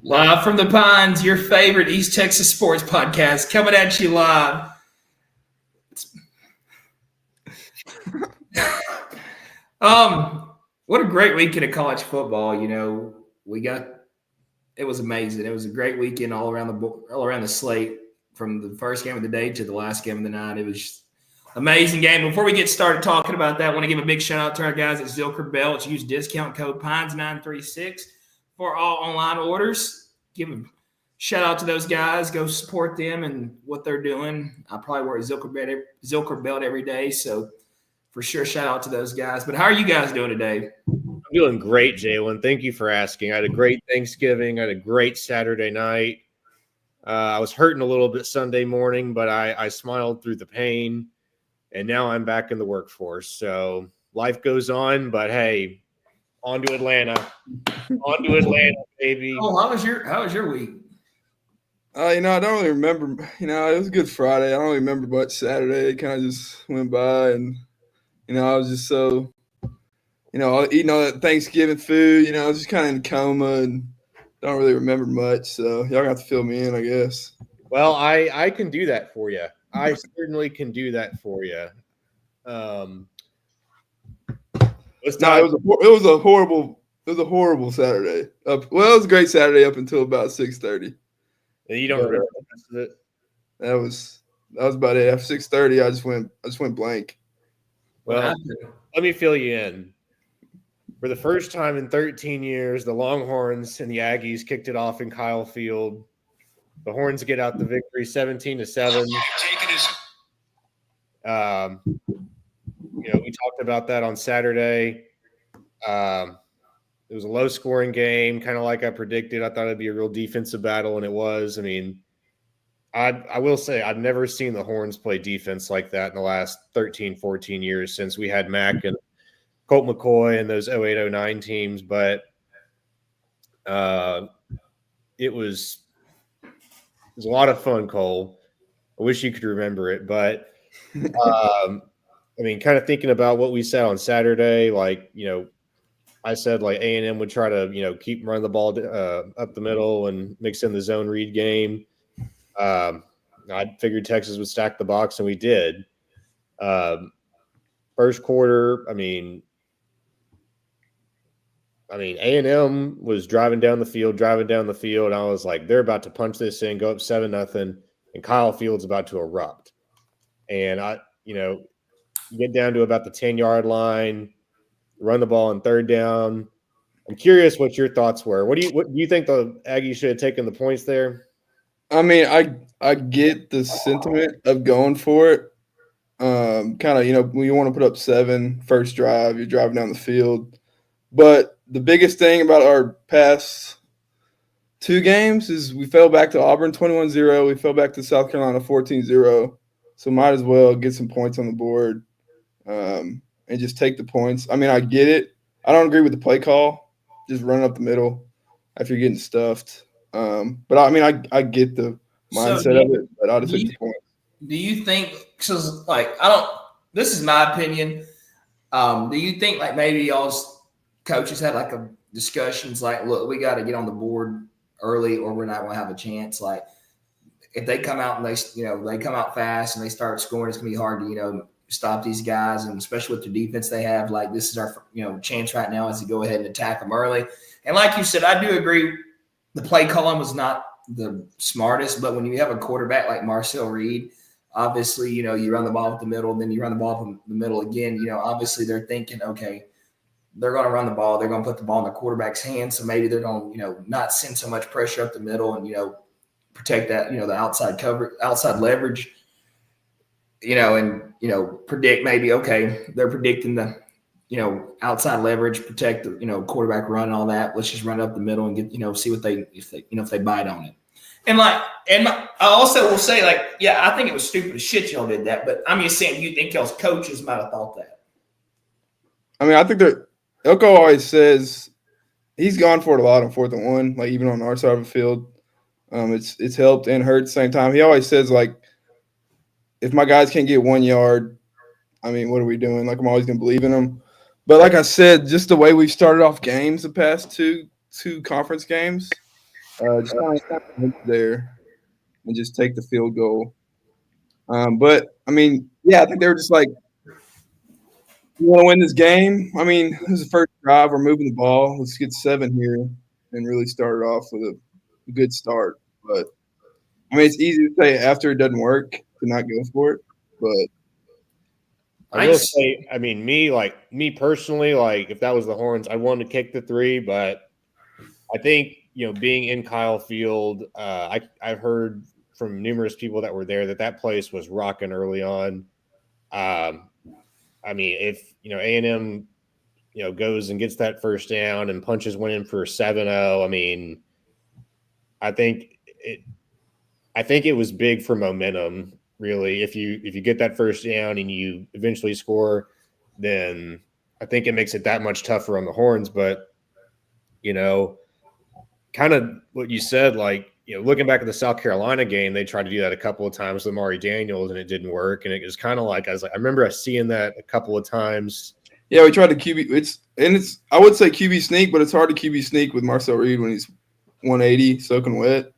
Live from the Pines, your favorite East Texas sports podcast, coming at you live. What a great weekend of college football. It was amazing. It was a great weekend all around the slate, from the first game of the day to the last game of the night. It was amazing game. Before we get started talking about that, I want to give a big shout out to our guys at Zilker Belch. Use discount code Pines936 for all online orders. Give a shout out to those guys. Go support them and what they're doing. I probably wear a Zilker belt every day, so for sure, shout out to those guys. But how are you guys doing today? I'm doing great, Jalen. Thank you for asking. I had a great Thanksgiving. I had a great Saturday night. I was hurting a little bit Sunday morning, but I smiled through the pain, and now I'm back in the workforce. So life goes on, but hey, on to Atlanta. On to Atlanta, baby. Oh, how was your week? I don't really remember. It was a good Friday. I don't really remember much Saturday. It kind of just went by, and I was just so, eating all that Thanksgiving food. I was just kind of in a coma and don't really remember much. So y'all got to fill me in, I guess. Well, I can do that for you. I certainly can do that for you. It was a horrible Saturday. It was a great Saturday up until about 6:30. And you don't remember the rest of it? That was about it. After 6:30, I just went blank. Well, let me fill you in. For the first time in 13 years, the Longhorns and the Aggies kicked it off in Kyle Field. The Horns get out the victory 17-7. We talked about that on Saturday. It was a low-scoring game, kind of like I predicted. I thought it'd be a real defensive battle, and it was. I mean, I will say I've never seen the Horns play defense like that in the last 13, 14 years since we had Mac and Colt McCoy and those 08-09 teams. But it was a lot of fun, Cole. I wish you could remember it. But, kind of thinking about what we said on Saturday, I said A&M would try to, keep running the ball up the middle and mix in the zone read game. I figured Texas would stack the box, and we did. First quarter, A&M was driving down the field. I was like, they're about to punch this in, go up 7-0, and Kyle Field's about to erupt. And you get down to about the 10-yard line, run the ball on third down. I'm curious what your thoughts were. What do you think the Aggies should have taken the points there? I get the sentiment of going for it. When you want to put up 7 first drive, you're driving down the field. But the biggest thing about our past 2 games is we fell back to Auburn 21-0. We fell back to South Carolina 14-0. So might as well get some points on the board and just take the points. I get it. I don't agree with the play call. Just run up the middle after you're getting stuffed. But I get the mindset of it, but I'll just take the points. Do you think – this is my opinion. Do you think maybe y'all's coaches had a discussions look, we got to get on the board early or we're not going to have a chance? If they come out and they come out fast and they start scoring, it's going to be hard to, stop these guys, and especially with the defense they have. This is our chance right now is to go ahead and attack them early. And like you said, I do agree the play calling was not the smartest, but when you have a quarterback like Marcel Reed, obviously, you run the ball up the middle, then you run the ball up the middle again. Obviously they're thinking, okay, they're going to run the ball. They're going to put the ball in the quarterback's hands. So maybe they're going to, not send so much pressure up the middle and, protect that, the outside cover, outside leverage, and, predict maybe, okay, they're predicting the, outside leverage, protect the, quarterback run and all that. Let's just run it up the middle and get, see what if they bite on it. And I also will say, I think it was stupid as shit y'all did that. But I'm just saying, do you think y'all's coaches might have thought that? I think that Elko always says he's gone for it a lot on 4th and 1, even on our side of the field. It's helped and hurt at the same time. He always says, if my guys can't get 1 yard, what are we doing? I'm always going to believe in them. But like I said, just the way we've started off games the past two conference games, just kind of there and just take the field goal. But I mean, yeah, I think they were just like, "You want to win this game? I mean, this is the first drive. We're moving the ball. Let's get 7 here and really start it off with a good start." But I mean, it's easy to say after it doesn't work to not go for it. But I will say, I mean, me personally, like if that was the Horns, I wanted to kick the 3, but I think being in Kyle Field, I've heard from numerous people that were there that place was rocking early on. I mean, if A&M goes and gets that first down and punches one in for 7-0, I mean, I think it was big for momentum. Really, if you get that first down and you eventually score, then I think it makes it that much tougher on the Horns. But kind of what you said, like looking back at the South Carolina game, they tried to do that a couple of times with Mari Daniels, and it didn't work. And it was kind of like I remember seeing that a couple of times. Yeah, we tried to QB. It's I would say QB sneak, but it's hard to QB sneak with Marcel Reed when he's 180 soaking wet.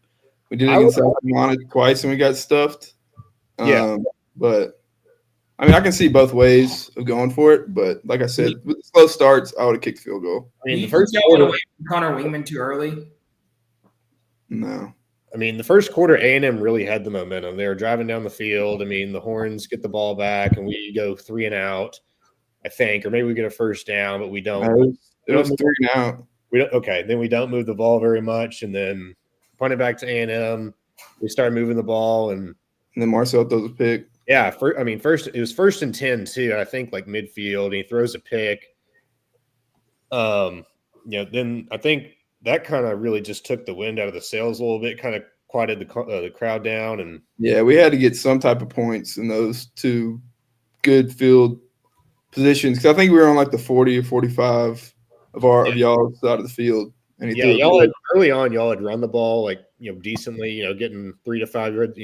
We did it against South Carolina twice, and we got stuffed. Yeah, but I mean, I can see both ways of going for it. But like I said, with the slow starts, I would have kicked field goal. I mean, the first quarter away from Connor Wingman too early. No. I mean, the first quarter, A&M really had the momentum. They were driving down the field. I mean, the Horns get the ball back, and we go 3 and out, I think, or maybe we get a first down, but we don't. It was 3 and out. We don't. Okay, then we don't move the ball very much, and then punt it back to A&M. We start moving the ball, and then Marcel throws a pick. Yeah, first it was 1st and 10 too. I think like midfield, and he throws a pick. Then I think that kind of really just took the wind out of the sails a little bit, kind of quieted the crowd down, and yeah, we had to get some type of points in those 2 good field positions because I think we were on like the 40 or 45 of y'all's side of the field. And early on, y'all had run the ball like decently, getting 3 to 5 yards,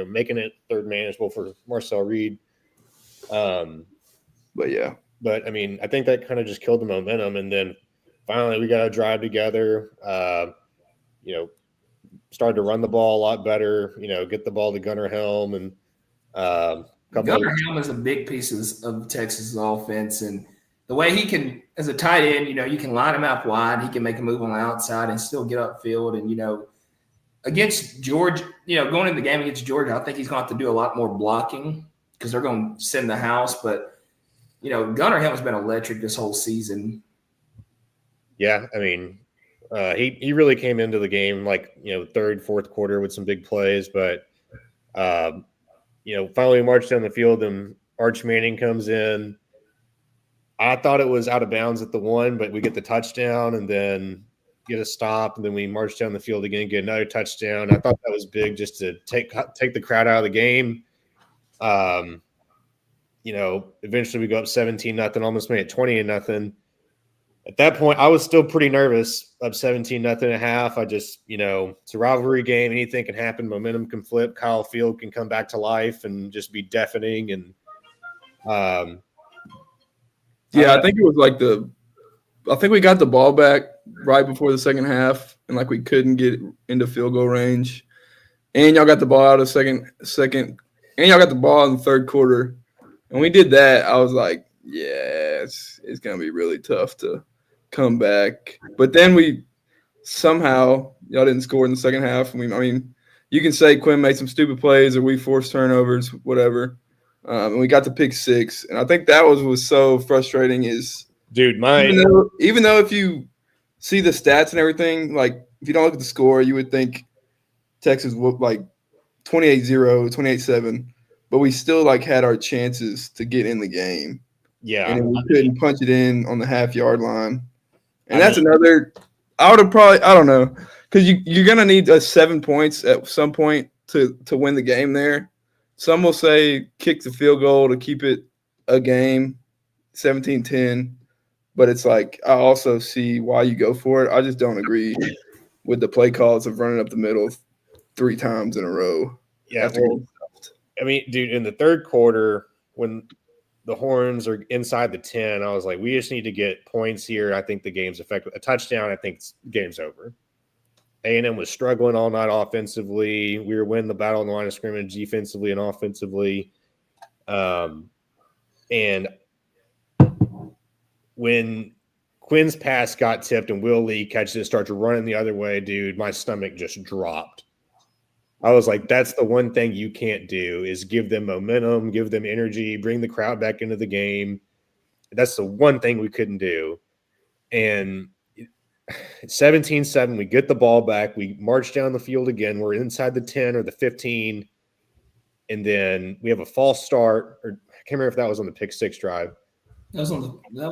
making it third manageable for Marcel Reed. But I mean, I think that kind of just killed the momentum, and then finally we got to drive together. Started to run the ball a lot better. Get the ball to Gunnar Helm, and Gunnar Helm is a big piece of Texas' offense, and the way he can, as a tight end, you can line him out wide. He can make a move on the outside and still get upfield. And, against Georgia, going into the game against Georgia, I think he's going to have to do a lot more blocking because they're going to send the house. But, Gunnar Helm has been electric this whole season. Yeah, I mean, he really came into the game like, third, fourth quarter with some big plays. But, finally marched down the field and Arch Manning comes in. I thought it was out of bounds at the 1, but we get the touchdown and then get a stop, and then we march down the field again, get another touchdown. I thought that was big just to take the crowd out of the game. Eventually we go up 17-0, almost made it 20-0. At that point, I was still pretty nervous, up 17-0 at half. I just, it's a rivalry game. Anything can happen. Momentum can flip. Kyle Field can come back to life and just be deafening. And I think it was like I think we got the ball back right before the second half, and like we couldn't get into field goal range. And y'all got the ball out of second, and y'all got the ball in the third quarter. And we did that. I was like, yeah, it's gonna be really tough to come back. But then we somehow y'all didn't score in the second half. I mean, you can say Quinn made some stupid plays or we forced turnovers, whatever. And we got the pick 6, and I think that was so frustrating. Even though if you see the stats and everything, like if you don't look at the score, you would think Texas would like 28-0, 28-7, but we still like had our chances to get in the game. Yeah, and we couldn't punch it in on the half-yard line. And that's another. I would have probably, I don't know, because you're gonna need 7 points at some point to win the game there. Some will say kick the field goal to keep it a game, 17-10. But it's like I also see why you go for it. I just don't agree with the play calls of running up the middle 3 times in a row. Yeah, I mean, dude, in the third quarter when the Horns are inside the 10, I was like, we just need to get points here. I think the game's affected. A touchdown, I think the game's over. A&M was struggling all night offensively. We were winning the battle on the line of scrimmage defensively and offensively. And when Quinn's pass got tipped and Will Lee catches it, starts running the other way, dude, my stomach just dropped. I was like, that's the one thing you can't do is give them momentum, give them energy, bring the crowd back into the game. That's the one thing we couldn't do. And 17-7, we get the ball back. We march down the field again. We're inside the 10 or the 15. And then we have a false start. Or I can't remember if that was on the pick six drive. That was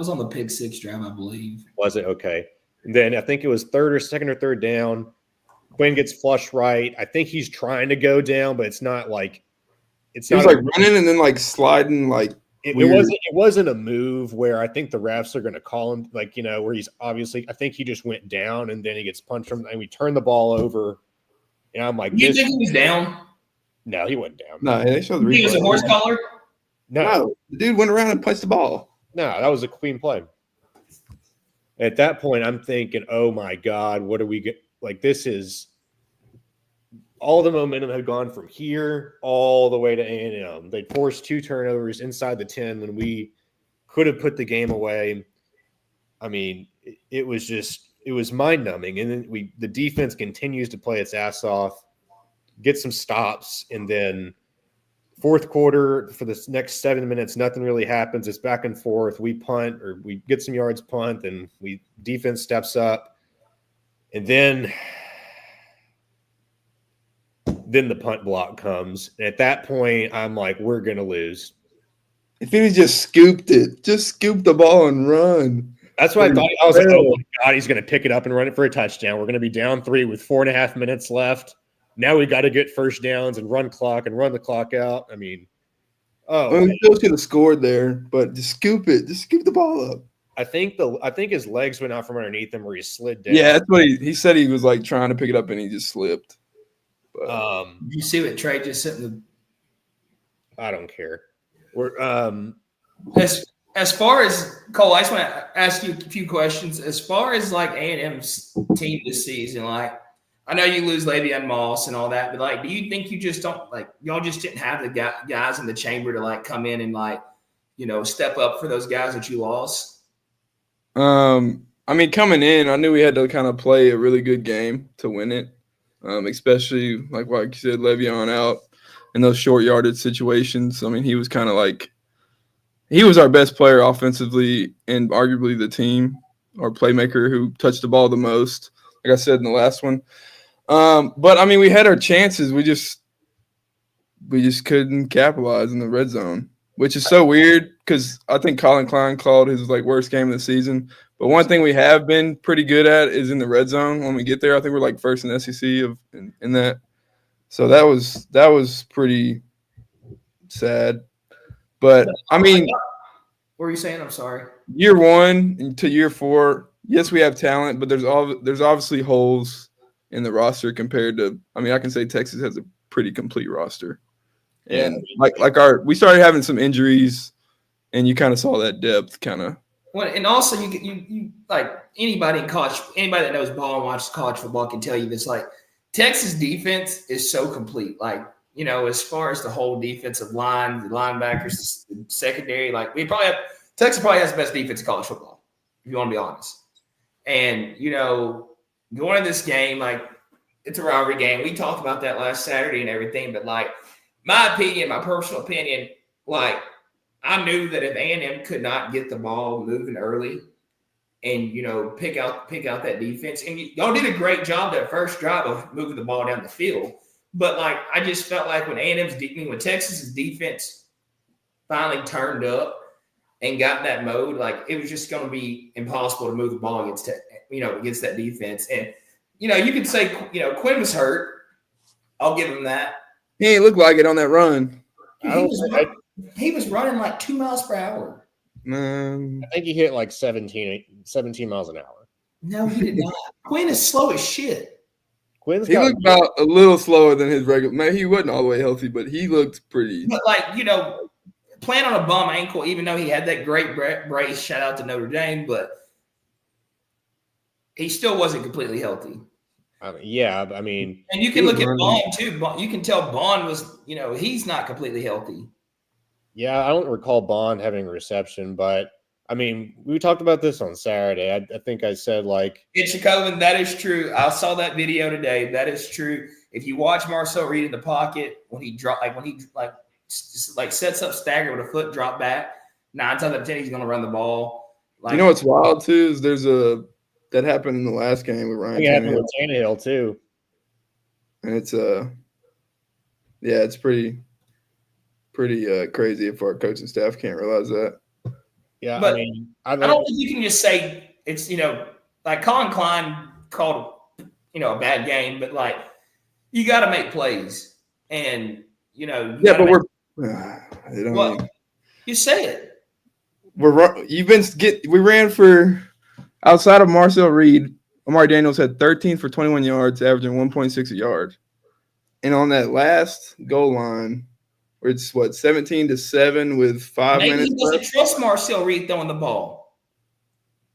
on the pick six drive, I believe. Was it? Okay. And then I think it was second or third down. Quinn gets flushed right. I think he's trying to go down, but it's not like it's He not was like running and then like sliding like it wasn't a move where I think the refs are going to call him like, where he's obviously I think he just went down and then he gets punched from and we turn the ball over. And I'm like, you think he was down? No, he wasn't down. No, they showed the replay. He was a horse collar? No, the dude went around and punched the ball. No, that was a clean play. At that point, I'm thinking, oh my God, what are we get? Like, this is all the momentum had gone from here all the way to A&M. They forced 2 turnovers inside the 10 when we could have put the game away. I mean, it was mind-numbing. And then the defense continues to play its ass off, get some stops, and then fourth quarter for the next 7 minutes, nothing really happens. It's back and forth. We punt or we get some yards punt, and defense steps up. And then the punt block comes. And at that point, I'm like, we're going to lose. If he just scooped it, just scoop the ball and run. That's what I thought. I was like, oh, my God, he's going to pick it up and run it for a touchdown. We're going to be down 3 with 4.5 minutes left. Now we got to get first downs and run the clock out. I mean, we still should have scored there, but just scoop it. Just scoop the ball up. I think his legs went out from underneath him where he slid down. Yeah, that's what he said. He was like trying to pick it up and he just slipped. But, you see what Trey just said? I don't care. We're as far as Cole, I just want to ask you a few questions. As far as like A&M's team this season, like I know you lose Le'Veon Moss and all that, but like, do you think you just don't like y'all just didn't have the guys in the chamber to like come in and like step up for those guys that you lost? I mean, coming in, I knew we had to kind of play a really good game to win it. Especially like you said, Le'Veon out in those short yardage situations. I mean, he was kind of like he was our best player offensively and arguably the team, our playmaker who touched the ball the most. Like I said in the last one. But I mean, we had our chances. We just couldn't capitalize in the red zone, which is so weird because I think Colin Klein called his like worst game of the season. But one thing we have been pretty good at is in the red zone. When we get there, I think we're like first in the SEC in that. So that was pretty sad. But I mean, what were you saying? I'm sorry. Year 1 to year 4, yes, we have talent, but there's obviously holes in the roster compared to. I mean, I can say Texas has a pretty complete roster, and we started having some injuries, and you kind of saw that depth kind of. Well, and also you like anybody that knows ball and watches college football can tell you this. Like Texas defense is so complete. Like as far as the whole defensive line, the linebackers, the secondary, like Texas probably has the best defense in college football. If you want to be honest. And, going to this game, like, it's a rivalry game. We talked about that last Saturday and everything, but, like, my personal opinion, like, I knew that if A&M could not get the ball moving early and, pick out that defense, and y'all did a great job that first drive of moving the ball down the field, but, like, I just felt like when when Texas's defense finally turned up and got in that mode, like it was just going to be impossible to move the ball against that defense. And you could say Quinn was hurt. I'll give him that. He ain't look like it on that run. He was running like 2 miles per hour. I think he hit like 17 miles an hour. No, he did not. Quinn is slow as shit. He looked about a little slower than his regular. Man, he wasn't all the way healthy, but he looked pretty. But playing on a bum ankle, even though he had that great brace, shout out to Notre Dame, but he still wasn't completely healthy. Yeah, I mean, And you can look at Bond too. You can tell Bond was, he's not completely healthy. yeah, I don't recall Bond having a reception, but I mean, we talked about this on Saturday. I think I said like It's Jacobin, that is true. I saw that video today. That is true. If you watch Marcel Reed in the pocket when he sets up stagger with a foot drop back, 9 times out of 10 he's going to run the ball. You know what's wild too is that happened in the last game with Ryan. It happened with Tannehill too, and it's it's pretty crazy if our coaching staff can't realize that. Yeah, but I mean, I don't think you can just say it's like Colin Klein called a bad game, but like you got to make plays, and you say it. We ran for outside of Marcel Reed, Amari Daniels had 13 for 21 yards, averaging 1.6 a yard, and on that last goal line. It's 17-7 with 5 minutes. Maybe he doesn't trust Marcel Reed throwing the ball.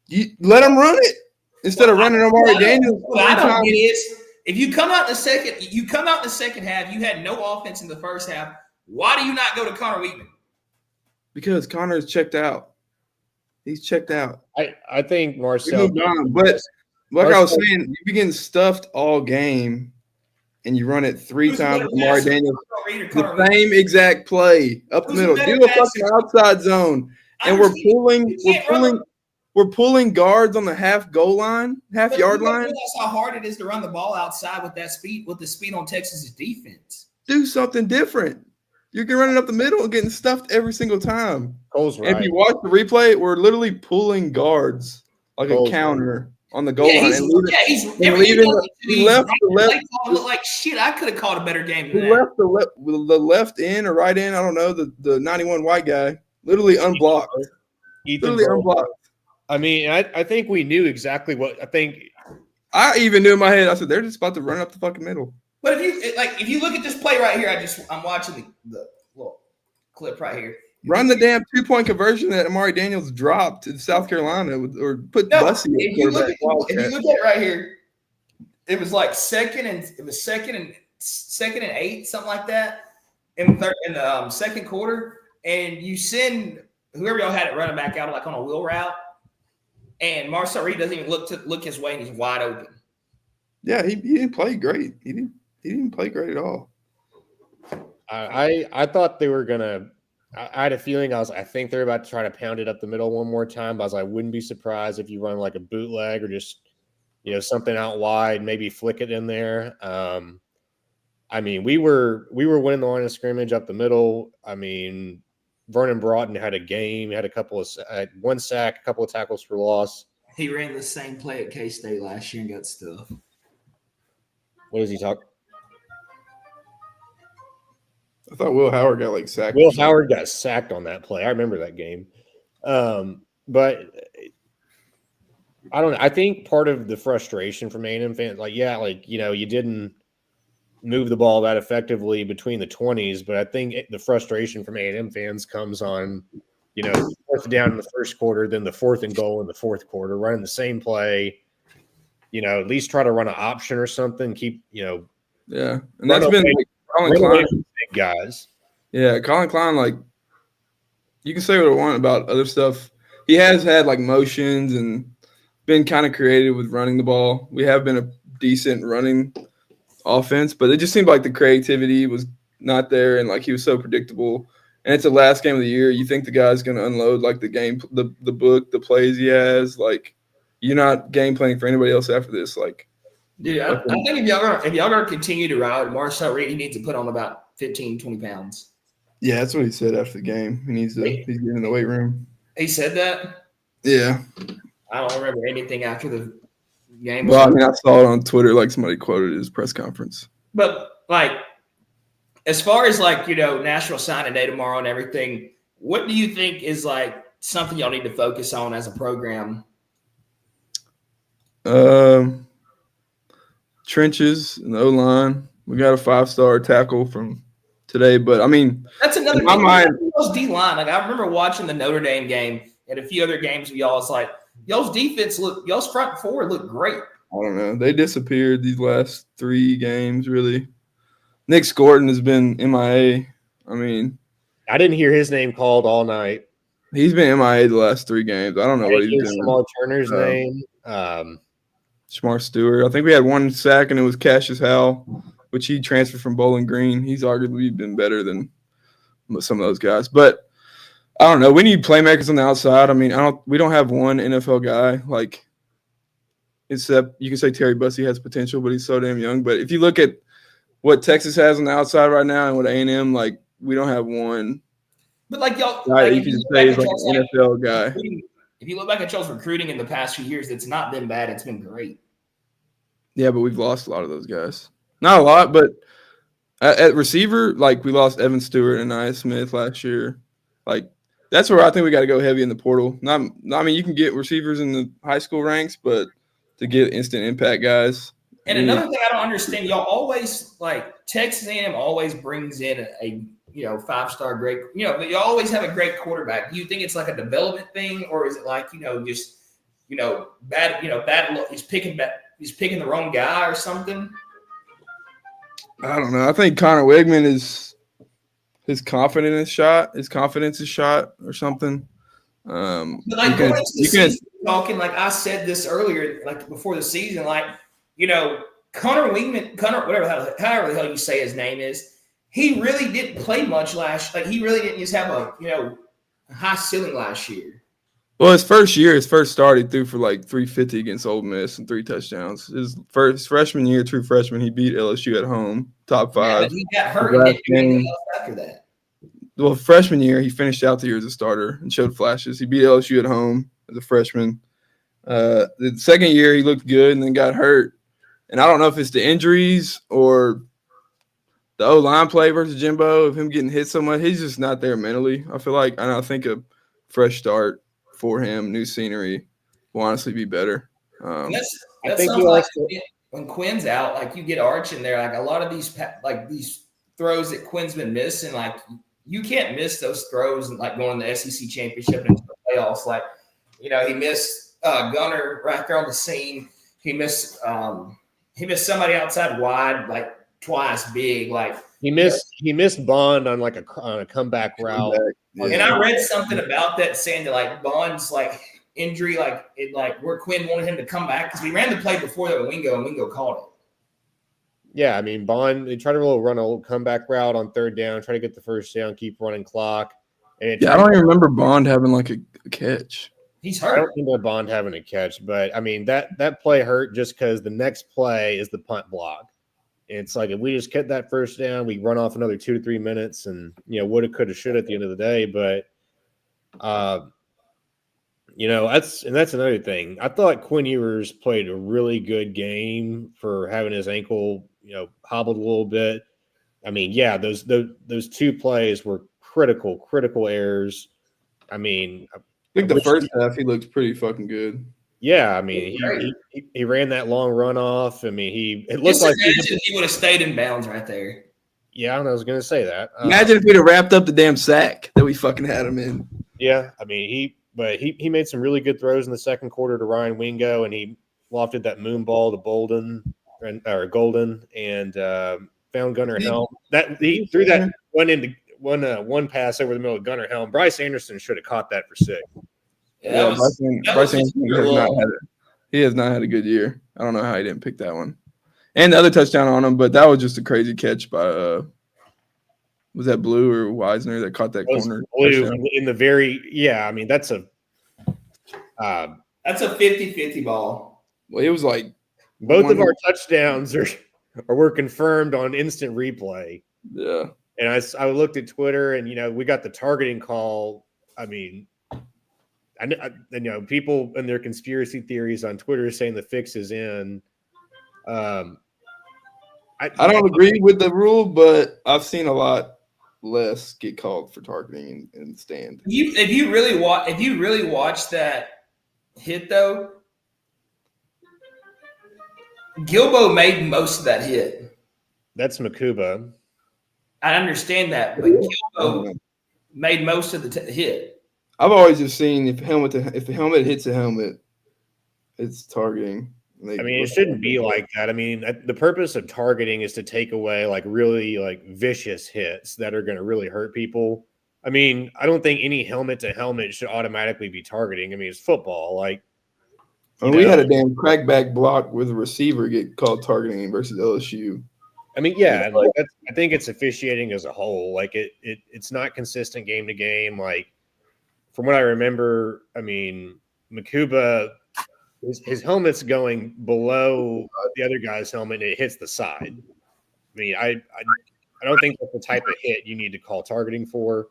You let him run it instead of running Amari Daniels. What I don't get is if you come out in the second half, you had no offense in the first half. Why do you not go to Connor Wheatman? Because Connor is checked out. He's checked out. I think Marcel. But like I was saying, you begin stuffed all game. And you run it 3 times with Amari Daniels. The same exact play up the middle. Do a fucking outside zone. And we're pulling guards on the half goal line, half yard line. That's how hard it is to run the ball outside with that speed, with the speed on Texas's defense. Do something different. You can run it up the middle and getting stuffed every single time. Cole's right. And if you watch the replay, we're literally pulling guards like a counter. On the goal line, he left the left. Look like shit. I could have called a better game. He left the left end or right end. I don't know the 91 white guy. Literally unblocked. Unblocked. I mean, I think we knew exactly what I think. I even knew in my head. I said they're just about to run up the fucking middle. But if you look at this play right here, I'm watching the little clip right here. Run the damn 2-point conversion that Amari Daniels dropped in South Carolina, or put Bussy. If you look at it right here, it was like second and 8, something like that, in the second quarter, and you send whoever y'all had it running back out like on a wheel route, and Marcel Reed doesn't even look his way, and he's wide open. Yeah, he didn't play great. He didn't play great at all. I thought they were gonna. I had a feeling I think they're about to try to pound it up the middle one more time. But I wouldn't be surprised if you run like a bootleg or just, something out wide, maybe flick it in there. I mean, we were winning the line of scrimmage up the middle. I mean, Vernon Broughton had a game, had one sack, a couple of tackles for loss. He ran the same play at K-State last year and got stuffed. What does he talk? I thought Will Howard got sacked. Will Howard got sacked on that play. I remember that game. But I don't know. I think part of the frustration from A&M fans, you didn't move the ball that effectively between the 20s, but I think the frustration from A&M fans comes on, fourth down in the first quarter, then the 4th and goal in the fourth quarter, running the same play, at least try to run an option or something, keep, Yeah. And that's been Colin Klein. Big guys. Yeah, Colin Klein, you can say what I want about other stuff. He has had motions and been kind of creative with running the ball. We have been a decent running offense, but it just seemed like the creativity was not there, and he was so predictable. And it's the last game of the year. You think the guy's going to unload the game, the book, the plays he has. You're not game planning for anybody else after this. Dude, I think if y'all gonna continue to ride Marcel Reed, he needs to put on about 15, 20 pounds. Yeah, that's what he said after the game. He's getting in the weight room. He said that? Yeah. I don't remember anything after the game. Well, I saw it on Twitter, somebody quoted his press conference. But as far as National Signing Day tomorrow and everything, what do you think is something y'all need to focus on as a program? Trenches and the O-line. We got a 5-star tackle from today, but I mean, that's another in my mind. D-line. I remember watching the Notre Dame game and a few other games of y'all's y'all's defense y'all's front four looked great. I don't know. They disappeared these last 3 games, really. Nick Scorton has been MIA. I mean, I didn't hear his name called all night. he's been MIA the last 3 games. I don't know what he's doing. Jamal Turner's name. Shamar Stewart. I think we had 1 sack, and it was Cassius Howell, which he transferred from Bowling Green. He's arguably been better than some of those guys. But I don't know. We need playmakers on the outside. I mean, we don't have one NFL guy like. Except you can say Terry Bussey has potential, but he's so damn young. But if you look at what Texas has on the outside right now and what A&M, like, we don't have one. But like y'all, guy like, you can say is like an NFL guy. If you look back at y'all's recruiting in the past few years, it's not been bad. It's been great. Yeah, but we've lost a lot of those guys. Not a lot, but at receiver, like, we lost Evan Stewart and Nia Smith last year. Like, that's where I think we got to go heavy in the portal. I mean, you can get receivers in the high school ranks, but to get instant impact guys. And another thing I don't understand, y'all always, like, Texas A&M always brings in a 5-star great, but you always have a great quarterback. Do you think it's like a development thing, or is it like, just, bad, he's picking the wrong guy or something? I don't know. I think Connor Wegman his confidence is shot or something. But like talking, like I said this earlier, like before the season, like, Connor Wegman, however the hell you say his name is, he really didn't play much like he really didn't just have a high ceiling last year. Well, his first start, he threw for like 350 against Ole Miss and 3 touchdowns. His first freshman year, true freshman, he beat LSU at home, top 5. Yeah, but he got hurt and didn't do anything else after that. Well, freshman year, he finished out the year as a starter and showed flashes. He beat LSU at home as a freshman. The second year, he looked good and then got hurt. And I don't know if it's the injuries or the O-line play versus Jimbo, of him getting hit so much. He's just not there mentally, I feel like. And I think a fresh start for him, new scenery, will honestly be better. That's like when Quinn's out, like, you get Arch in there. Like, a lot of these throws that Quinn's been missing, like, you can't miss those throws and, like, going to the SEC championship and the playoffs. Like, he missed Gunner right there on the scene. He missed somebody outside wide, like, twice big. Like, he missed Bond on like a comeback route. Yeah. And I read something about that saying that, like, Bond's like injury, like where Quinn wanted him to come back because we ran the play before that with Wingo and Wingo called it. Yeah, I mean, Bond, they tried to run a little comeback route on 3rd down, try to get the first down, keep running clock. And I don't even remember Bond having like a catch. He's I hurt. don't remember Bond having a catch, but I mean, that play hurt just because the next play is the punt block. And it's like, if we just get that first down, we run off another 2 to 3 minutes and, woulda, coulda, shoulda at the end of the day. But, that's another thing. I thought Quinn Ewers played a really good game for having his ankle, hobbled a little bit. I mean, yeah, those 2 plays were critical errors. I mean, I think the first half he looked pretty fucking good. Yeah, I mean, he ran that long run off. I mean, it looked like he would have stayed in bounds right there. Yeah, I was going to say that. Imagine if we'd have wrapped up the damn sack that we fucking had him in. Yeah, I mean, he made some really good throws in the second quarter to Ryan Wingo, and he lofted that moon ball to Golden and found Gunnar Helm. He threw that one pass over the middle of Gunnar Helm. Bryce Anderson should have caught that for 6. Yeah, Bryce Anderson has not had a good year. I don't know how he didn't pick that one. And the other touchdown on him, but that was just a crazy catch by was that Blue or Wisner that caught that corner? Blue in the I mean, that's a 50-50 ball. Well, it was like both of our touchdowns were confirmed on instant replay. Yeah. And I looked at Twitter and we got the targeting call. I mean, people and their conspiracy theories on Twitter saying the fix is in. I don't agree with the rule, but I've seen a lot less get called for targeting and stand. If you really watch that hit though, Gilbo made most of that hit. That's Makuba. I understand that, but Gilbo made most of the hit. I've always just seen if the helmet hits a helmet, it's targeting. I mean, it shouldn't be like that. I mean, the purpose of targeting is to take away like really like vicious hits that are going to really hurt people. I mean, I don't think any helmet to helmet should automatically be targeting. I mean, it's football. Like, we had a damn crackback block with a receiver get called targeting versus LSU. I mean, yeah, and like I think it's officiating as a whole. Like it's not consistent game to game. Like from what I remember, I mean, Makuba, his helmet's going below the other guy's helmet, and it hits the side. I mean, I don't think that's the type of hit you need to call targeting for.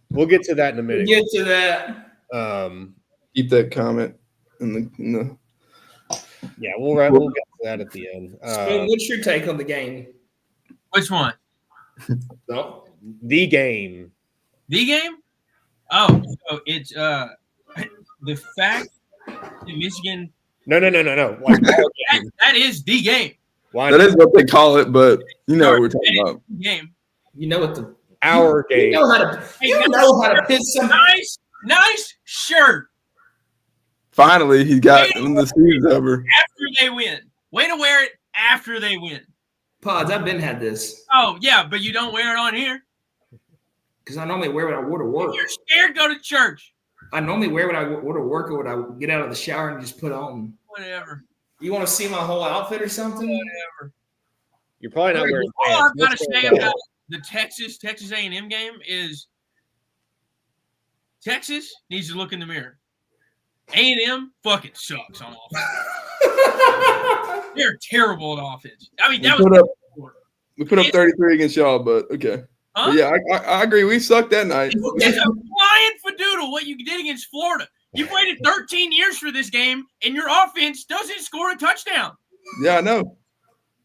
We'll get to that in a minute. We'll get to that. Keep that comment in the. Yeah, we'll get to that at the end. What's your take on the game? Which one? No. The game. The game? Oh, so it's the fact that Michigan. No. Like, that is the game. Why that not? is what they call it, but you know what we're talking about. Game. You know what the our game. You know how to piss some nice shirt. Finally, he got when the season's over. After they win. Way to wear it after they win. Pods, I've been had this. Oh, yeah, but you don't wear it on here? Because I normally wear what I wore to work. You're scared to go to church. I normally wear what I wore to work or what I get out of the shower and just put on. Whatever. You want to see my whole outfit or something? Whatever. You're probably not wearing All pants. I've got to say about the Texas A&M game is Texas needs to look in the mirror. A&M fucking sucks on offense. They're terrible at offense. I mean, we put up 33 against y'all, but okay. Huh? But yeah, I agree. We sucked that night. It's a flying fadoodle what you did against Florida. You've waited 13 years for this game, and your offense doesn't score a touchdown. Yeah, I know.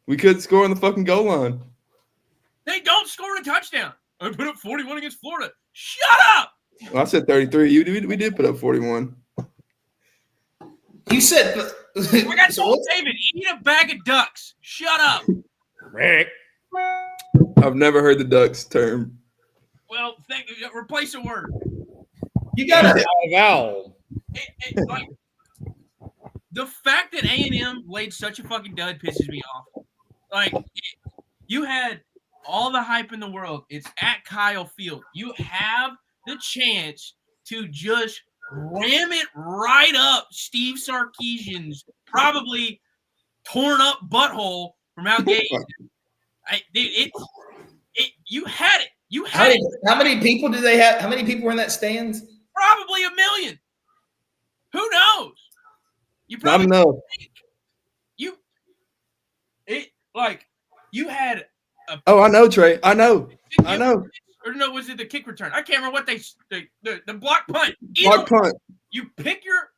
We couldn't score on the fucking goal line. They don't score a touchdown. I put up 41 against Florida. Shut up. Well, I said 33. We did put up 41. You said I got told David, eat a bag of ducks. Shut up. I've never heard the Ducks term. Well, replace a word. You got to vowel. Like, the fact that A&M laid such a fucking dud pisses me off. Like, you had all the hype in the world. It's at Kyle Field. You have the chance to just ram it right up Steve Sarkisian's probably torn up butthole from how gay you had it. You had it. How many people do they have? How many people were in that stands? Probably 1 million. Who knows? You Not probably enough. You had a Oh, I know, Trey. I know. Or no, was it the kick return? I can't remember what the block punt. Block punt. You pick your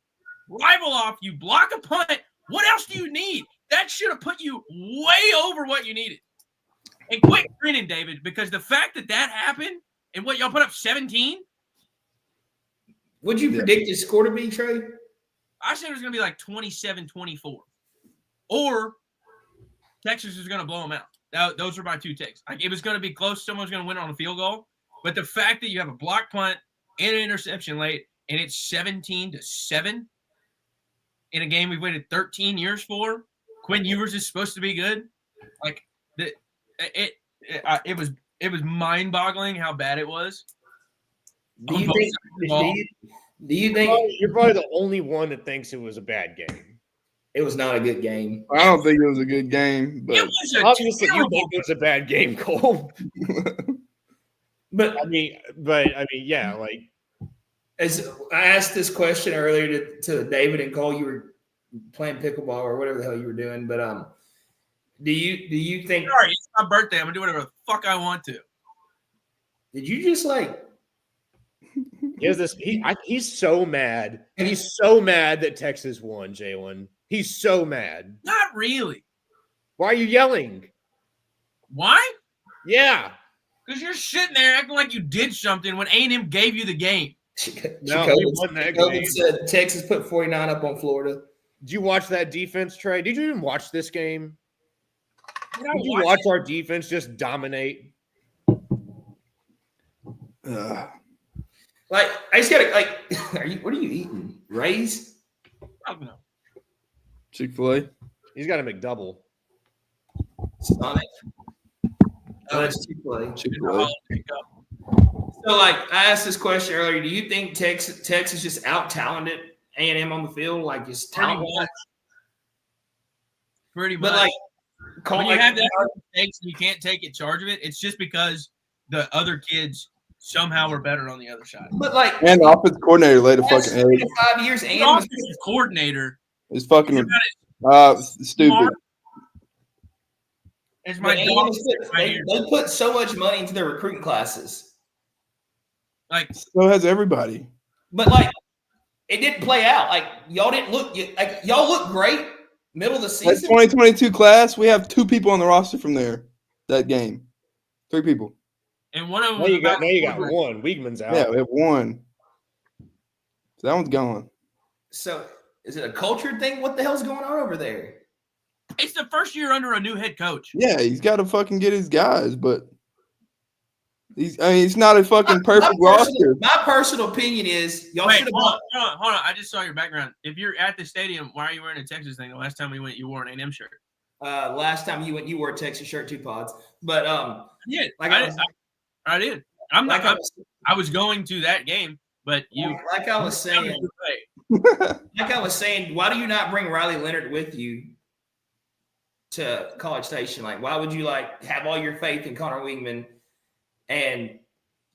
rival off, you block a punt. What else do you need? That should have put you way over what you needed. And quit grinning, David, because the fact that happened and what y'all put up 17. What'd you predict the score to be, Trey? I said it was going to be like 27-24. Or Texas was going to blow them out. Those were my two takes. Like, it was going to be close. Someone's going to win on a field goal. But the fact that you have a block punt and an interception late, and it's 17-7 in a game we've waited 13 years for. Quinn Ewers is supposed to be good. Like, it was mind-boggling how bad it was. Do you think You're probably the only one that thinks it was a bad game? It was not a good game. I don't think it was a good game, but It was Obviously, you think it was a bad game, Cole. But I mean, yeah, like as I asked this question earlier to David and Cole, you were playing pickleball or whatever the hell you were doing. But do you think? Sorry, it's my birthday. I'm gonna do whatever the fuck I want to. Did you just like? he has this. He's so mad. He's so mad that Texas won, Jalen. He's so mad. Not really. Why are you yelling? Why? Yeah. Because you're sitting there acting like you did something when A&M gave you the game. No, we won that game. Said Texas put 49 up on Florida. Did you watch that defense, Trey? Did you even watch this game? Did you watch our defense just dominate? Like, I just gotta like. What are you eating? Rays? don't know. Chick-fil-A. He's got a McDouble. Sonic. Oh, that's Chick-fil-A. Chick-fil-A. So, like, I asked this question earlier. Do you think Texas just out-talented A&M on the field? Like, just talent? Pretty much. But, like, when you have that mistakes and you can't take charge of it, it's just because the other kids somehow were better on the other side. But, like, And the offensive coordinator laid a fucking egg. 5 years, The A&M was offensive coordinator It's fucking stupid. smart. It's my But dog right they here. put so much money into their recruiting classes. Like, So has everybody. But, like, it didn't play out. Like, y'all didn't look – like, y'all look great middle of the That season. 2022 class, we have 2 people on the roster from there that game. 3 people. and one of them Now you got one. Weigman's out. Yeah, we have 1. So that one's gone. So, is it a culture thing? What the hell's going on over there? It's the first year under a new head coach. Yeah, he's got to fucking get his guys, but it's not a fucking perfect roster. My personal opinion is y'all Wait, should have hold on. I just saw your background. If you're at the stadium, why are you wearing a Texas thing? The last time we went, you wore an A&M shirt. last time you went, you wore a Texas shirt, 2 pods. But Yeah, like I did. I was going to that game, but you like I was saying, why do you not bring Riley Leonard with you to College Station? Like, why would you like have all your faith in Connor Weigman and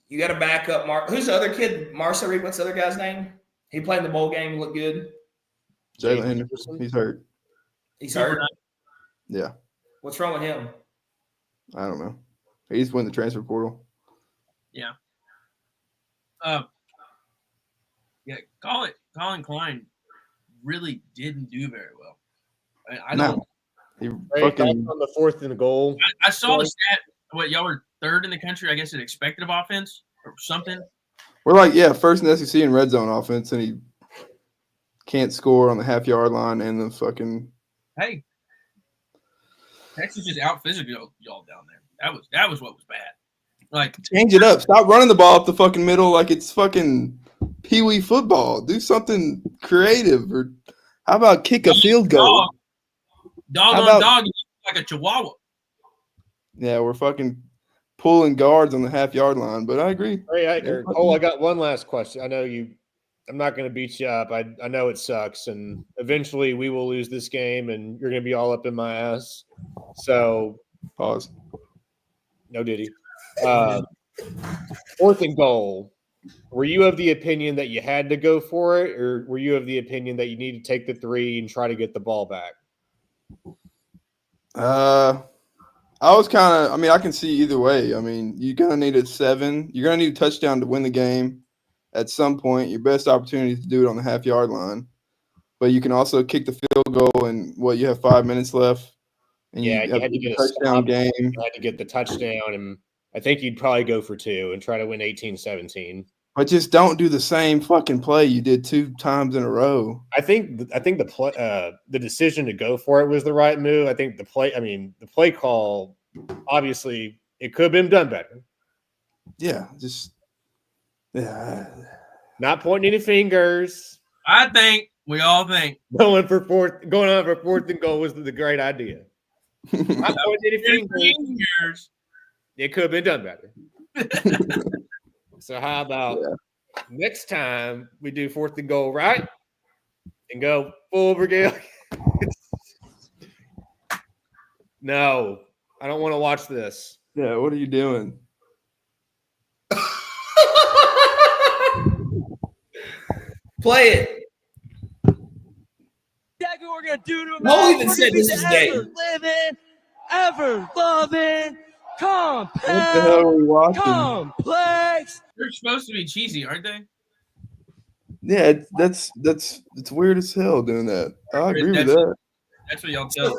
you got to back up Mark? Who's the other kid? Marcel Reed. What's the other guy's name? He played in the bowl game. Looked good. Jalen Henderson. He's hurt. He's hurt. Yeah. What's wrong with him? I don't know. He just went in the transfer portal. Yeah. Colin Klein really didn't do very well. I don't. No. He Right, fucking on the 4th and goal. I saw the stat. What, y'all were 3rd in the country? I guess in expected offense or something. we're like, yeah, first in the SEC in red zone offense, and he can't score on the half-yard line and the fucking. Hey, Texas just out physical y'all down there. That was what was bad. Like, Change it up. Stop running the ball up the fucking middle like it's fucking pee-wee football. Do something creative, or how about kick a field goal? Dog How on about- dog, like a chihuahua. Yeah, we're fucking pulling guards on the half-yard line, but I agree. Hey, I got one last question. I know I'm not going to beat you up. I know it sucks, and eventually we will lose this game, and you're going to be all up in my ass. So, Pause. no Diddy. 4th and goal. Were you of the opinion that you had to go for it, or were you of the opinion that you need to take the 3 and try to get the ball back? I was kind of – I mean, I can see either way. I mean, you're going to need a 7. You're going to need a touchdown to win the game at some point. Your best opportunity is to do it on the half-yard line. But you can also kick the field goal and, you have 5 minutes left. And Yeah, you you have had to a get a touchdown stop. game. You had to get the touchdown, and I think you'd probably go for 2 and try to win 18-17. But just don't do the same fucking play you did 2 times in a row. I think the decision to go for it was the right move. I think the play call, obviously, it could have been done better. Yeah, just Not pointing any fingers. We all think. Going on for 4th and goal was the great idea. Not pointing any fingers. It could have been done better. So how about next time we do 4th and goal right and go full brigade? No, I don't want to watch this. Yeah, what are you doing? Play it. Exactly what we're gonna do to him. Mo even We're said gonna be this the is gay. ever loving, What the hell are we watching? complex. They're supposed to be cheesy, aren't they? Yeah, that's weird as hell doing that. I agree with that. That's what y'all tell.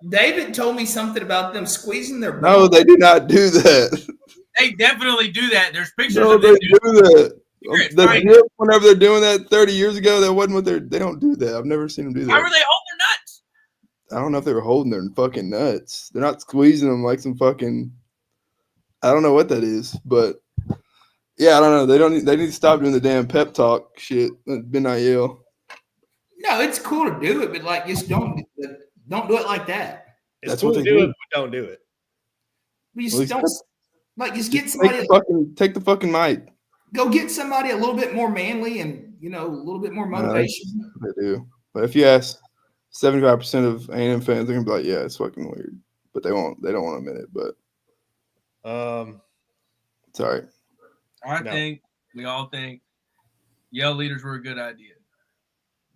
David told me something about them squeezing their No, bone. they do not do that. They definitely do that. There's pictures No, of they them do that. Secret, The right. drip, whenever they're doing that 30 years ago, that wasn't what they don't do that. I've never seen them do Why were that. they holding their nuts? I don't know if they were holding their fucking nuts. They're not squeezing them like some fucking. I don't know what that is, but yeah, I don't know. They need to stop doing the damn pep talk shit. Midnight Yale. No, it's cool to do it, but like just don't do it like that. It's That's cool what to they do do. it, but don't do it. You At just least don't like just get Take somebody. take the fucking mic. Go get somebody a little bit more manly and a little bit more No, motivation. They do. But if you ask 75% of A&M fans, they're gonna be like, "Yeah, it's fucking weird," but they won't. They don't want to admit it. But it's all right. We all think yell leaders were a good idea.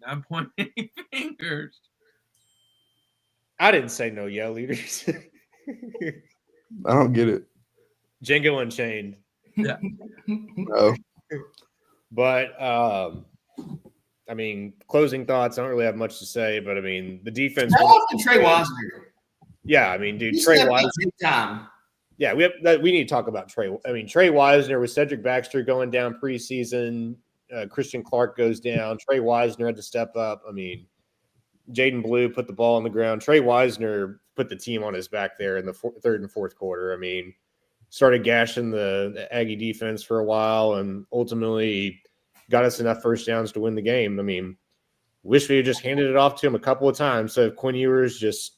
Not pointing any fingers. I didn't say no yell leaders. I don't get it. Django Unchained. Yeah. No. But I mean, closing thoughts. I don't really have much to say, but I mean, the defense. How often Trey Wisner? Yeah, I mean, dude, He Trey stepped up Wisner. big time. Yeah, we need to talk about Trey. I mean, Trey Wisner with Cedric Baxter going down preseason. Christian Clark goes down. Trey Wisner had to step up. I mean, Jaden Blue put the ball on the ground. Trey Wisner put the team on his back there in the third and fourth quarter. I mean, started gashing the Aggie defense for a while and ultimately got us enough first downs to win the game. I mean, wish we had just handed it off to him a couple of times. So if Quinn Ewers just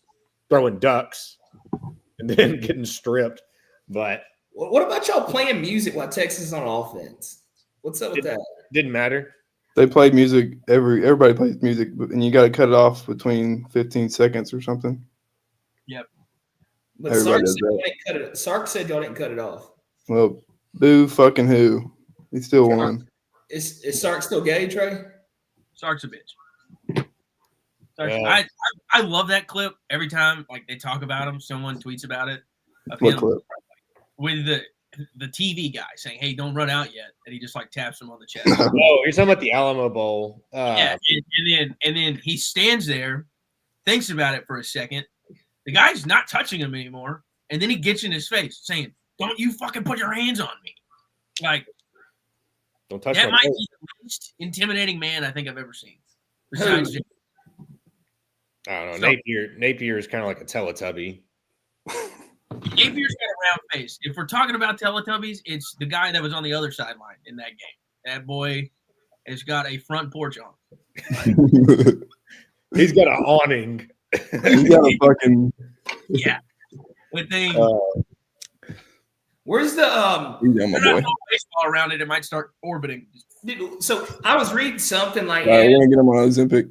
throwing ducks and then getting stripped. But what about y'all playing music while Texas is on offense? What's up with that? Didn't matter. They played music. Everybody plays music, and you got to cut it off between 15 seconds or something. Yep. But Everybody Sark does said, that. y'all didn't cut it. Sark said y'all didn't cut it off. Well, boo fucking who? He still won. Is Sark still gay, Trey? Sark's a bitch. Yeah. I love that clip every time like they talk about him. Someone tweets about it. Of What him clip? with the TV guy saying, "Hey, don't run out yet," and he just like taps him on the chest. Oh, you're talking about the Alamo Bowl. Yeah, and then he stands there, thinks about it for a second. The guy's not touching him anymore, and then he gets in his face saying, "Don't you fucking put your hands on me!" Like Don't touch that my might toes. be the most intimidating man I think I've ever seen. Besides, Jim. I don't know. So- Napier is kind of like a Teletubby. Napier's got a round face. If we're talking about Teletubbies, it's the guy that was on the other sideline in that game. That boy has got a front porch on. He's got an awning. He got a fucking. Yeah. But they Where's the He's on my boy. baseball around it, it might start orbiting. So I was reading something like All right, we're gonna get him on Ozempic.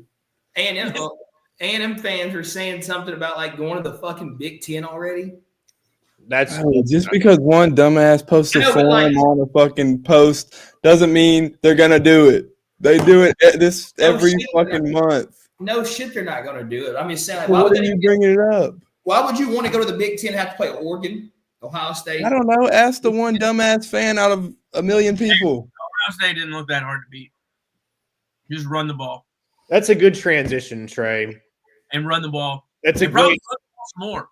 A&M fans are saying something about like going to the fucking Big Ten already. That's Just because one dumbass posts a I know, but, form like- on a fucking post doesn't mean they're gonna do it. They do it every shit, fucking month. No shit, they're not going to do it. I'm just saying, like, Why are you bringing it up? why would you want to go to the Big Ten and have to play Oregon, Ohio State? I don't know. Ask the one dumbass fan out of a million people. Ohio State didn't look that hard to beat. Just run the ball a good transition, Trey. and run the ball. That's They a probably great. look more.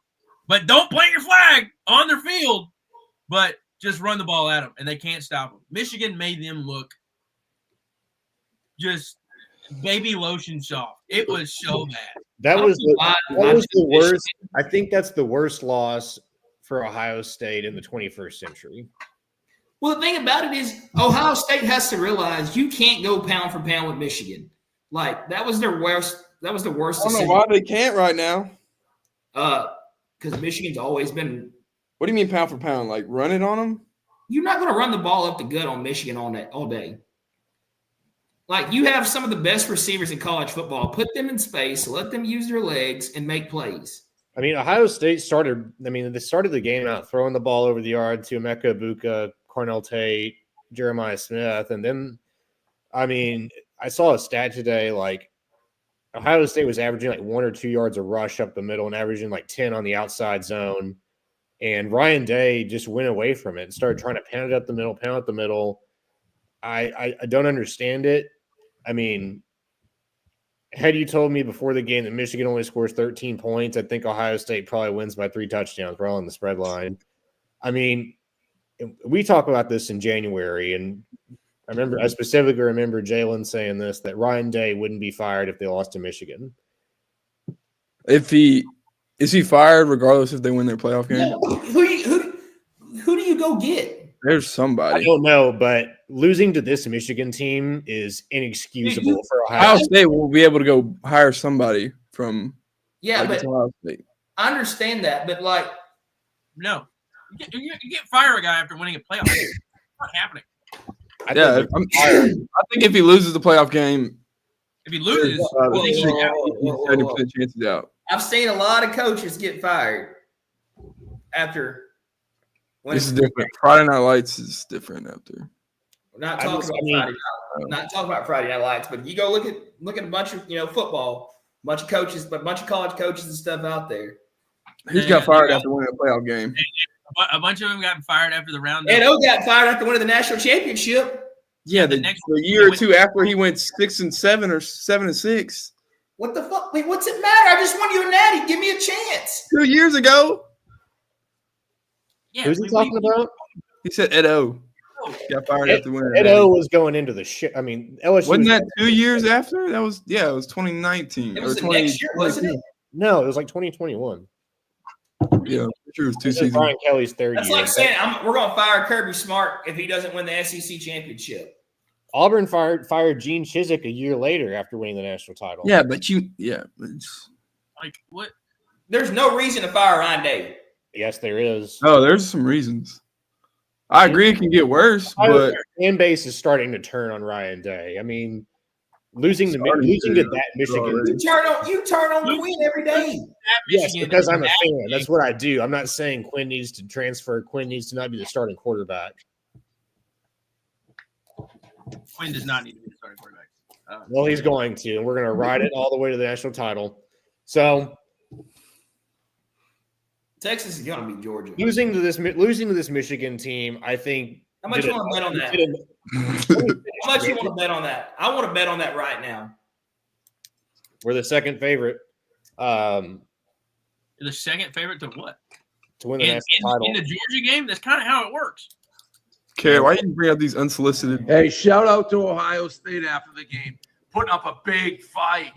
But don't plant your flag on their field, but just run the ball at them, and they can't stop them. Michigan made them look just baby lotion soft. It was so bad. That was Why- the worst. I think that's the worst loss for Ohio State in the 21st century. Well, the thing about it is Ohio State has to realize you can't go pound for pound with Michigan. Like that was their worst. That was the worst. I don't know decision. why they can't right now. Because Michigan's always been. What do you mean pound for pound? Like run it on them? You're not going to run the ball up the gut on Michigan all day. Like you have some of the best receivers in college football. Put them in space, let them use their legs, and make plays. I mean, Ohio State started. I mean, they started the game out throwing the ball over the yard to Emeka Ibuka, Cornell Tate, Jeremiah Smith, and then, I mean, I saw a stat today like Ohio State was averaging like 1 or 2 yards a rush up the middle and averaging like 10 on the outside zone. And Ryan Day just went away from it and started trying to pound it up the middle, I don't understand it. I mean, had you told me before the game that Michigan only scores 13 points, I think Ohio State probably wins by 3 touchdowns. We're all on the spread line. I mean, we talk about this in January, and I specifically remember Jalen saying this, that Ryan Day wouldn't be fired if they lost to Michigan. Is he fired regardless if they win their playoff game? No, who do you go get? There's I somebody. don't know, but losing to this Michigan team is inexcusable for Ohio Ohio State. State will be able to go hire somebody from Yeah, it's but Ohio State. I understand that. But like, No. You can't fire a guy after winning a playoff game. It's not happening. I Yeah, think I think if he loses the playoff game, If he loses, Whoa, you think he's out? he's 70% chances out. I've seen a lot of coaches get fired after. This is different. Friday Night Lights is different after. We're not I talking just- about I mean- Friday night. Not talking about Friday Night Lights, but you go look at a bunch of football, a bunch of coaches, but a bunch of college coaches and stuff out there. Who's got fired after winning a playoff game? A bunch of them got fired after the round. Ed O got fired after winning the national championship. Yeah, the the next year or two after he went 6-7 or 7-6. What the fuck? Wait, what's it matter? I just won you a natty. Give me a chance. 2 years ago, Yeah, Who's he talking about? he said Ed O got fired after winning. a Ed natty. O was going into the shit. I mean, LSU Wasn't that 2 years after? That was it was 2019 It or was the next year, wasn't it? No, it was like 2021. Yeah, sure it was 2 This is seasons. Brian Kelly's third That's year. like saying we're going to fire Kirby Smart if he doesn't win the SEC championship. Auburn fired Gene Chizik a year later after winning the national title. Yeah, but it's, like what? There's no reason to fire Ryan Day. Yes, there is. oh, there's some reasons. I agree it can get worse, Ohio but fan base is starting to turn on Ryan Day. I mean, losing to Starting that to Michigan. already. You turn on the Queen every day. Yes, Michigan because is I'm a bad. fan. That's what I do. I'm not saying Quinn needs to transfer. Quinn needs to not be the starting quarterback. Quinn does not need to be the starting quarterback. Well, he's going to, and we're going to ride it all the way to the national title. So Texas is going to beat Georgia. losing to this Michigan team, I think. How much you want to bet on that? How much you want to bet on that? I want to bet on that right now. We're the second favorite You're the second favorite to what? to win the In, national title. in the Georgia game, that's kind of how it works. Kerry, why you bring up these unsolicited? Hey, shout out to Ohio State after the game, putting up a big fight.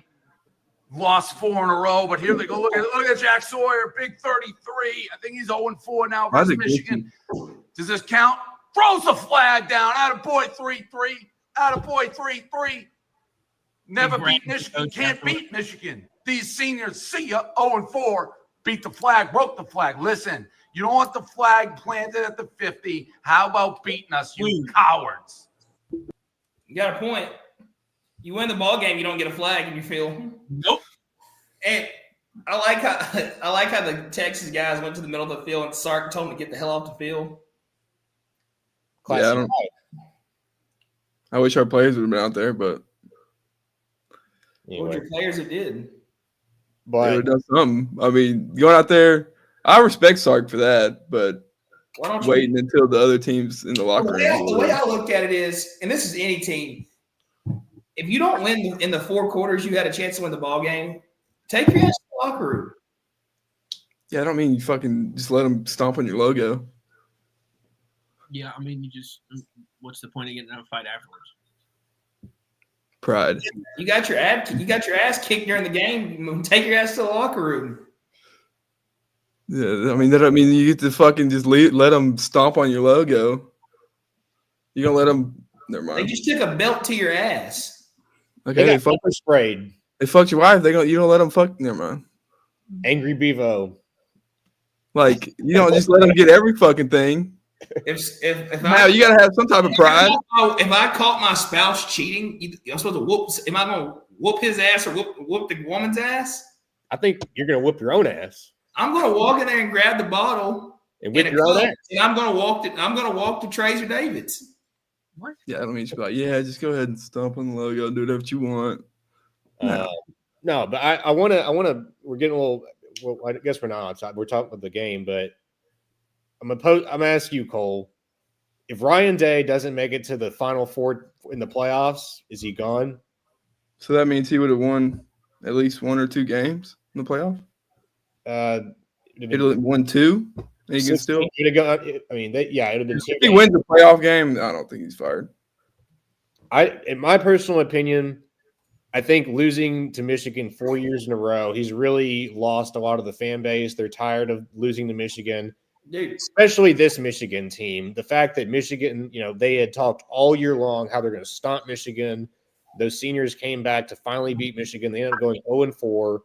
Lost 4 in a row, but here they go. Look at Jack Sawyer, big 33. I think he's 0-4 now How's versus it Michigan. Does this count? Throws the flag down. Attaboy 3-3. Attaboy 3-3. Never beat Michigan. Can't beat Michigan. These seniors, see ya, 0-4. Beat the flag, broke the flag. Listen, you don't want the flag planted at the 50. How about beating us, you cowards? You got a point. You win the ball game, you don't get a flag in your field. Nope. And I like how the Texas guys went to the middle of the field and Sark told them to get the hell off the field. Classic. I wish our players would have been out there, but What were Anyway, your players that did? they but would have done something. I mean, going out there, I respect Sark for that, but Why don't you waiting until the other teams in the locker room. The way I look at it is, and this is any team, if you don't win in the 4 quarters, you had a chance to win the ball game. Take your ass to the locker room. Yeah, I don't mean you fucking just let them stomp on your logo. Yeah, I mean, what's the point of getting in a fight afterwards? Pride. You got your ass kicked during the game. Take your ass to the locker room. Yeah, I mean, you get to fucking just let them stomp on your logo. You gonna let them? Never They mind. just took a belt to your ass. Okay, they they got fuck, pepper sprayed. they fucked your wife. You don't let them fuck. Never mind. Angry Bevo. Like you don't just let them get every fucking thing. If Now you gotta have some type of pride. If I caught my spouse cheating, I'm supposed to whoop. Am I going to whoop his ass or whoop the woman's ass? I think you're going to whoop your own ass I'm going to walk in there and grab the bottle and whip and a your own cup, ass. and I'm going to walk to Tracer David's. Yeah, I don't mean just be like, yeah, just go ahead and stomp on the logo, do whatever you want. No, but I want to. We're getting a little. Well, I guess we're not outside. We're talking about the game, but I'm gonna ask you, Cole. If Ryan Day doesn't make it to the Final Four in the playoffs, is he gone? So that means he would have won at least 1 or 2 games in the playoff. He'd have won 2. And he can still. It'd have gone, I mean, it'd have been. If he wins the playoff game, I don't think he's fired. In my personal opinion, I think losing to Michigan 4 years in a row, he's really lost a lot of the fan base. They're tired of losing to Michigan. Dude, especially this Michigan team. The fact that Michigan, they had talked all year long how they're going to stomp Michigan. Those seniors came back to finally beat Michigan. They ended up going 0-4.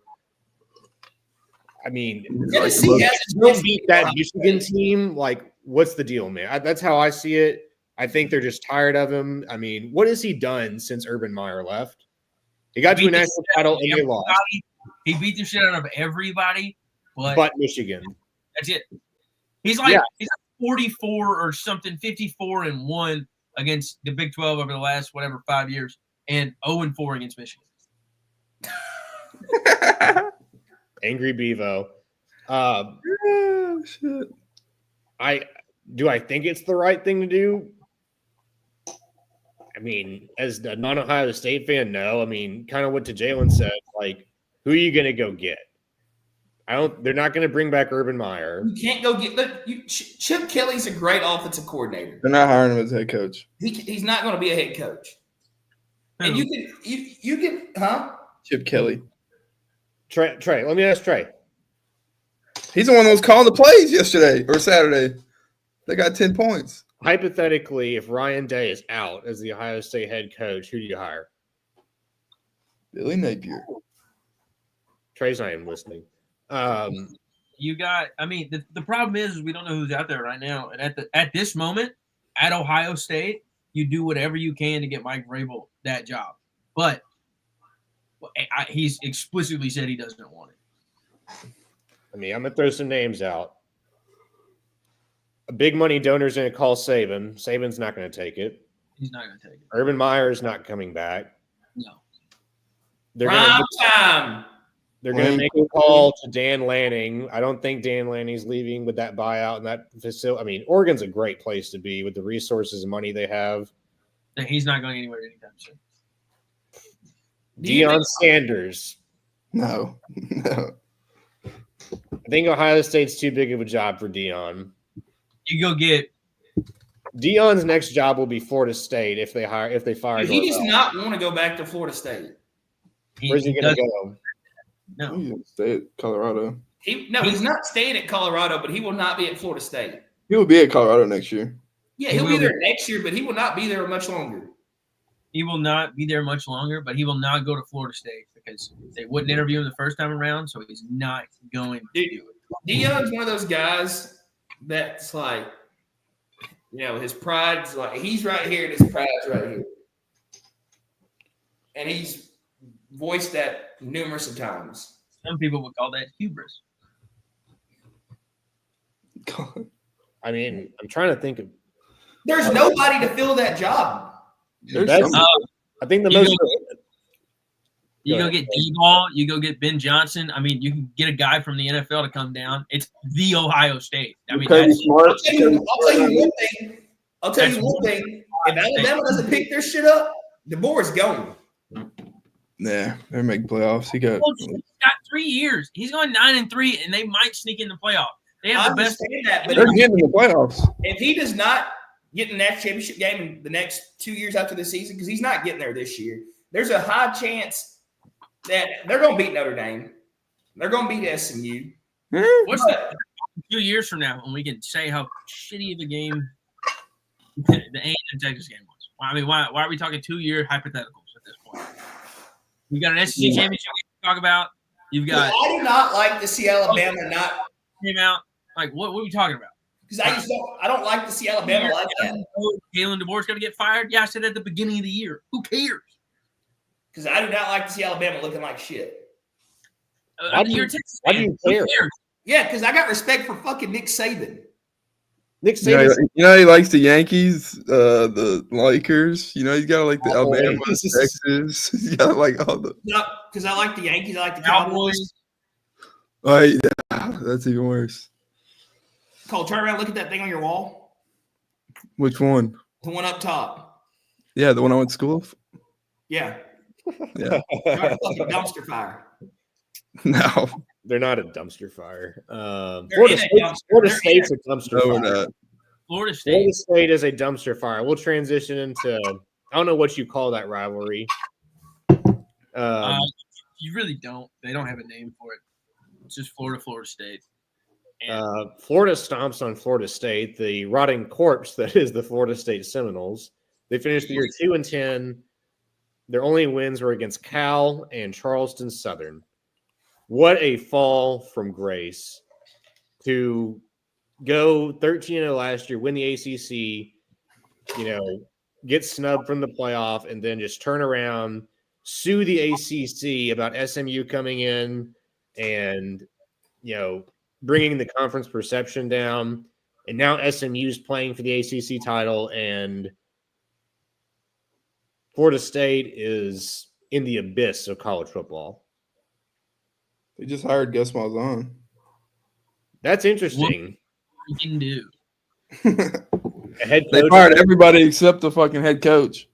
I mean, Tennessee hasn't beat that Michigan team. Like, what's the deal, man? That's how I see it. I think they're just tired of him. I mean, what has he done since Urban Meyer left? He got to a national title and they lost. He beat the shit out of everybody, but Michigan. That's it. He's like 44 or something, 54-1 against the Big 12 over the last 5 years, and 0-4 against Michigan. Angry Bevo. Shit. I think it's the right thing to do? I mean, as a non-Ohio State fan, no. I mean, kind of what Jalen said. Like, who are you going to go get? They're not going to bring back Urban Meyer. You can't go get Chip Kelly's a great offensive coordinator. They're not hiring him as head coach. He's not going to be a head coach. And you can Chip Kelly. Trey, let me ask Trey. He's the one that was calling the plays yesterday or Saturday. They got 10 points. Hypothetically, if Ryan Day is out as the Ohio State head coach, who do you hire? Billy Napier. Trey's not even listening. You got. I mean, the problem is we don't know who's out there right now, and at this moment at Ohio State, you do whatever you can to get Mike Vrabel that job, but he's explicitly said he doesn't want it. I mean, I'm gonna throw some names out. A big money donor's going to call Saban. Saban's not going to take it. He's not going to take it. Urban Meyer is not coming back. No. They're going to make a call to Dan Lanning. I don't think Dan Lanning's leaving with that buyout and that facility. I mean, Oregon's a great place to be with the resources and money they have. He's not going anywhere anytime soon. Deion Sanders. No. I think Ohio State's too big of a job for Deion. You go get Deion's next job will be Florida State if they fire. He does not want to go back to Florida State. Where's he going to go? No, He's going to stay at Colorado. He's not staying at Colorado, but he will not be at Florida State. He will be at Colorado next year. Yeah, he'll be there next year, but he will not be there much longer. He will not be there much longer, but he will not go to Florida State because they wouldn't interview him the first time around, so he's not going to do it. Deion's one of those guys that's like, his pride's like, he's right here and his pride's right here. And he's voiced that numerous of times. Some people would call that hubris. God. I mean, I'm trying to think of. There's nobody to fill that job. I think the most. You go get D-Ball. You go get Ben Johnson. I mean, you can get a guy from the NFL to come down. It's the Ohio State. I mean, I'll tell you one thing. If Alabama doesn't pick their shit up, DeBoer is going. Yeah, they're making playoffs. He's got 3 years. He's going 9-3, and they might sneak in the playoff. They have the best. But they're getting in the playoffs. If he does not get in that championship game in the next 2 years after the season, because he's not getting there this year, there's a high chance that they're going to beat Notre Dame. They're going to beat SMU. What's that? 2 years from now, when we can say how shitty of a game the A&M Texas game was. I mean, why are we talking 2-year hypotheticals at this point? We got an SEC championship to talk about. You've got. I do not like to see Alabama not came out. Like, what are we talking about? Because I don't like to see Alabama like that. Kalen DeBoer's going to get fired. Yeah, I said at the beginning of the year. Who cares? Because I do not like to see Alabama looking like shit. Why do you care? Yeah, because I got respect for fucking Nick Saban. Nick Saban. He likes the Yankees, the Lakers. He's got like the Alabama, Texas. He's got like all the. Because I like the Yankees. I like the Cowboys. Oh, yeah, that's even worse. Cole, turn around. Look at that thing on your wall. Which one? The one up top. Yeah, the one I went to school with. Yeah. Yeah. Fucking dumpster fire. No. They're not a dumpster fire. Florida State's a dumpster fire. Not. Florida State is a dumpster fire. We'll transition into I don't know what you call that rivalry. You really don't. They don't have a name for it. It's just Florida State. Florida stomps on Florida State, the rotting corpse that is the Florida State Seminoles. They finished the year 2-10. Their only wins were against Cal and Charleston Southern. What a fall from grace to go 13-0 last year, win the ACC, get snubbed from the playoff, and then just turn around, sue the ACC about SMU coming in and, bringing the conference perception down. And now SMU's playing for the ACC title, and Florida State is in the abyss of college football. They just hired Gus Malzahn. That's interesting. What you can do. A head They coach, fired everybody except the fucking head coach.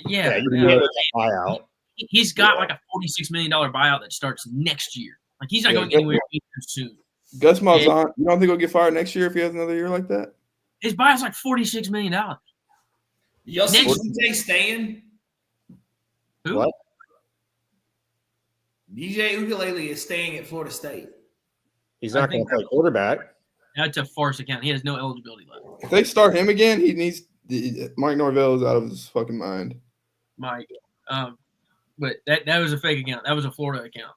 Yeah. buyout. He's got like a $46 million buyout that starts next year. Like he's not going anywhere anytime soon. Gus Malzahn, you don't think he'll get fired next year if he has another year like that? His buyout's like $46 million. Y'all see DJ staying? Who? What? DJ Ukulele is staying at Florida State. He's not going to play quarterback. That's a farce account. He has no eligibility left. If they start him again, he needs Mike Norvell is out of his fucking mind. Mike. But that was a fake account. That was a Florida account.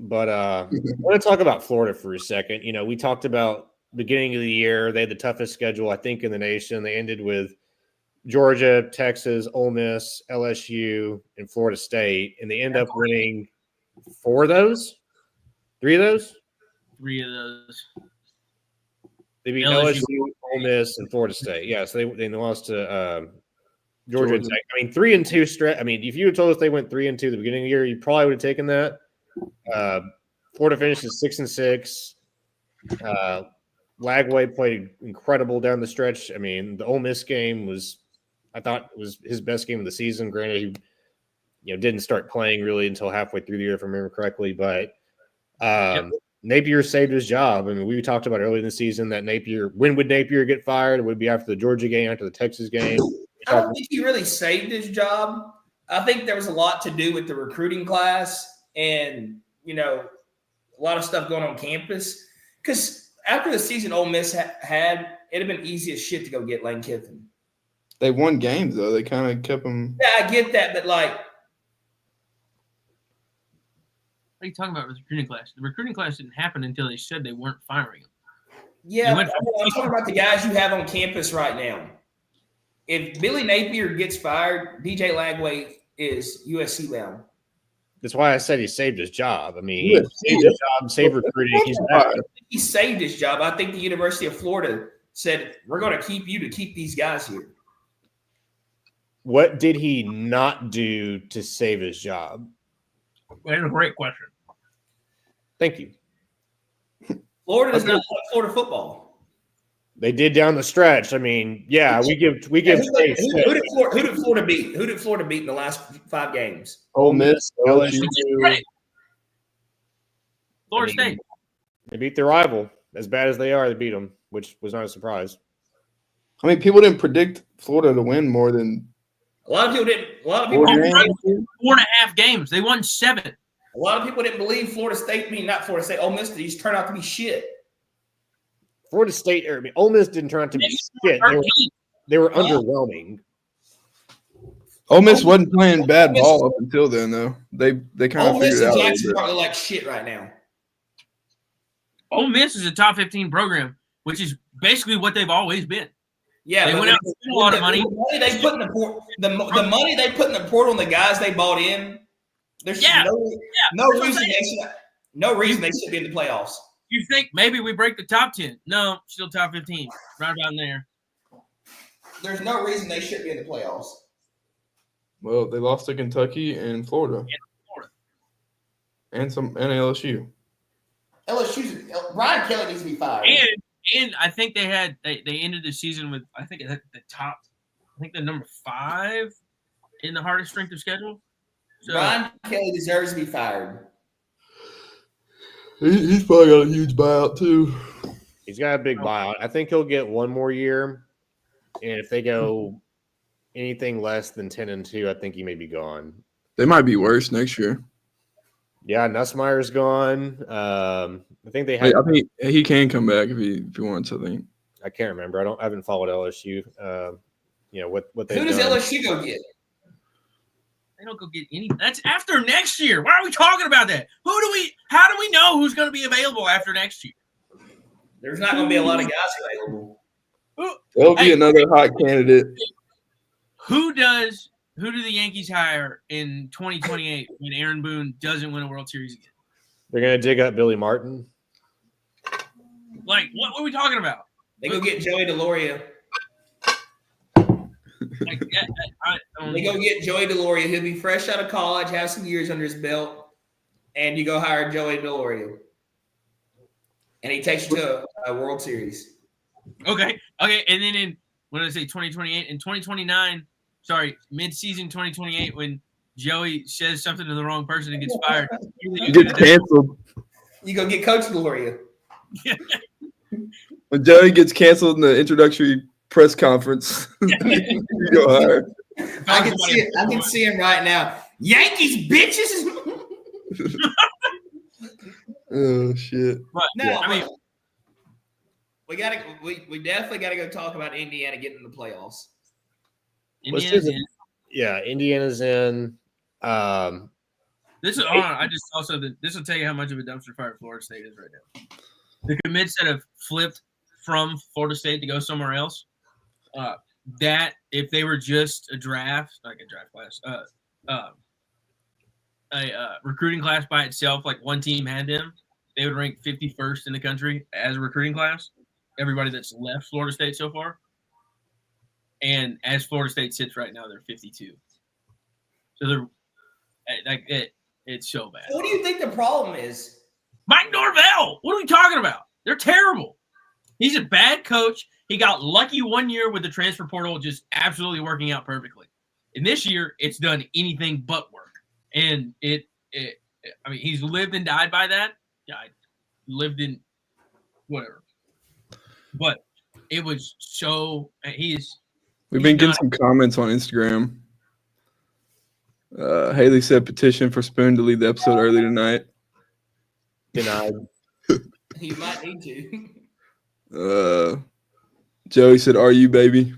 But I want to talk about Florida for a second. We talked about beginning of the year. They had the toughest schedule, I think, in the nation. They ended with Georgia, Texas, Ole Miss, LSU, and Florida State. And they end up winning 4 of those? 3 of those? 3 of those. They beat LSU, Ole Miss, and Florida State. Yeah, so they lost to Georgia. And Tech. 3-2 stretch. If you had told us they went 3-2 at the beginning of the year, you probably would have taken that. Florida finishes 6-6. Lagway played incredible down the stretch. The Ole Miss game was his best game of the season. Granted, he didn't start playing really until halfway through the year, if I remember correctly. But Napier saved his job. We talked about earlier in the season that when would Napier get fired? It would be after the Georgia game, after the Texas game. I don't think he really saved his job. I think there was a lot to do with the recruiting class and, a lot of stuff going on campus. Because after the season Ole Miss had, it'd have been easy as shit to go get Lane Kiffin. They won games, though. They kind of kept them. Yeah, I get that, but What are you talking about with the recruiting class? The recruiting class didn't happen until they said they weren't firing him. Yeah, I'm talking about the guys you have on campus right now. If Billy Napier gets fired, DJ Lagway is USC bound. That's why I said he saved his job. He saved his job, saved recruiting. He saved his job. I think the University of Florida said, we're going to keep you to keep these guys here. What did he not do to save his job? That's a great question. Thank you. Florida does not like Florida football. They did down the stretch. we give. Who did Florida beat? Who did Florida beat in the last 5 games? Ole Miss, LSU. Florida State. They beat their rival. As bad as they are, they beat them, which was not a surprise. People didn't predict Florida to win more than A lot of people didn't. 4.5 games. They won 7. A lot of people didn't believe Florida State. Not Florida State. Ole Miss. These turned out to be shit. Florida State, Ole Miss didn't turn out to be shit. They were underwhelming. Ole Miss wasn't playing bad ball up until then, though. They kind of figured it out. Ole Miss and Jackson probably like shit right now. Ole Miss is a top 15 program, which is basically what they've always been. Yeah, they went out and spent a lot of money. The money they put in the portal and the guys they bought in. There's no reason they should be in the playoffs. You think maybe we break the top 10? No, still top 15, right down there. There's no reason they should be in the playoffs. Well, they lost to Kentucky and Florida. And LSU. Brian Kelly needs to be fired. And I think they ended the season with the number 5 in the hardest strength of schedule. So, Brian Kelly deserves to be fired. He's probably got a huge buyout too. He's got a big buyout. I think he'll get one more year, and if they go anything less than 10-2, I think he may be gone. They might be worse next year. Yeah, Nussmeier's gone. I think they Wait, had. I think he can come back if he wants. I think. I can't remember. I haven't followed LSU. What they've Who does done. LSU go get? They don't go get any. That's after next year. Why are we talking about that? How do we know who's going to be available after next year? There's not going to be a lot of guys available. There'll be another hot candidate. Who do the Yankees hire in 2028 when Aaron Boone doesn't win a World Series again? They're gonna dig up Billy Martin. Like, what are we talking about? They go get Joey DeLoria. Like, They go get Joey DeLoria. He'll be fresh out of college, have some years under his belt, and you go hire Joey DeLoria. And he takes you to a World Series. Okay. And then when did I say 2028? In 2029, mid-season 2028, when Joey says something to the wrong person and gets fired. He gets canceled. You go get Coach DeLoria. When Joey gets canceled in the introductory press conference, you go hire. I can see him right now. Yankees, bitches. Oh shit! But, No, I mean, we definitely gotta go talk about Indiana getting in the playoffs. Indiana's in. Yeah, Indiana's in. This is I just also this will tell you how much of a dumpster fire Florida State is right now. The commits that have flipped from Florida State to go somewhere else, that if they were just a draft class, a recruiting class by itself, like one team had them, they would rank 51st in the country as a recruiting class. Everybody that's left Florida State so far. And as Florida State sits right now, they're 52. So they're like it's so bad. What do you think the problem is? Mike Norvell. What are we talking about? They're terrible. He's a bad coach. He got lucky one year with the transfer portal just absolutely working out perfectly. And this year, it's done anything but work. And I mean, he's lived and died by that. Yeah, lived in whatever. But it was so We've been getting some comments on Instagram. Haley said petition for Spoon to leave the episode early tonight. Denied. You might need to. Joey said, "Are you, baby?"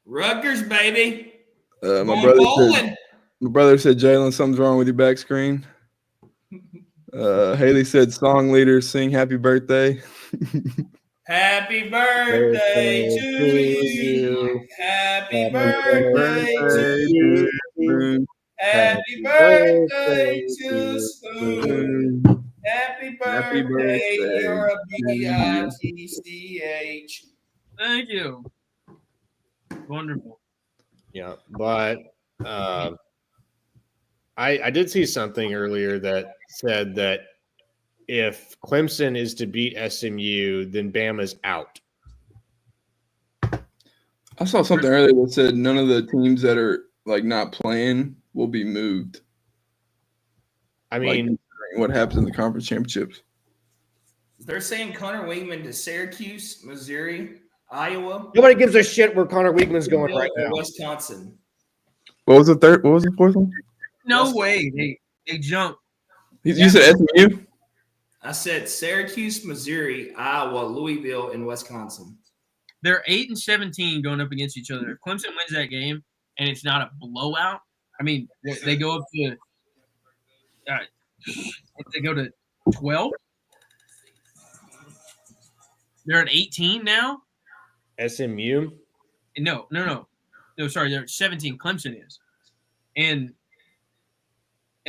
Rutgers, baby. My brother said, "Jalen, something's wrong with your back screen." Haley said, "Song leader, sing happy birthday." Happy birthday to you. Happy birthday to you. Happy birthday to Spoon. Happy birthday, you're a BITCH. Thank you. Wonderful. Yeah, but I did see something earlier that said that if Clemson is to beat SMU, then Bama's out. I saw something earlier that said none of the teams that are like not playing will be moved. I mean, what happens in the conference championships? They're saying Connor Wingman to Syracuse, Missouri, Iowa. nobody gives a shit where Connor Weigman's going right now. Wisconsin. What was the third? What was the fourth one? No way. They jumped. You said SMU? I said Syracuse, Missouri, Iowa, Louisville, and Wisconsin. They're 8-17 going up against each other. If Clemson wins that game and it's not a blowout, I mean, they go up to they go to 12. They're at 18 now. SMU? No. Sorry, they're at 17. Clemson is, and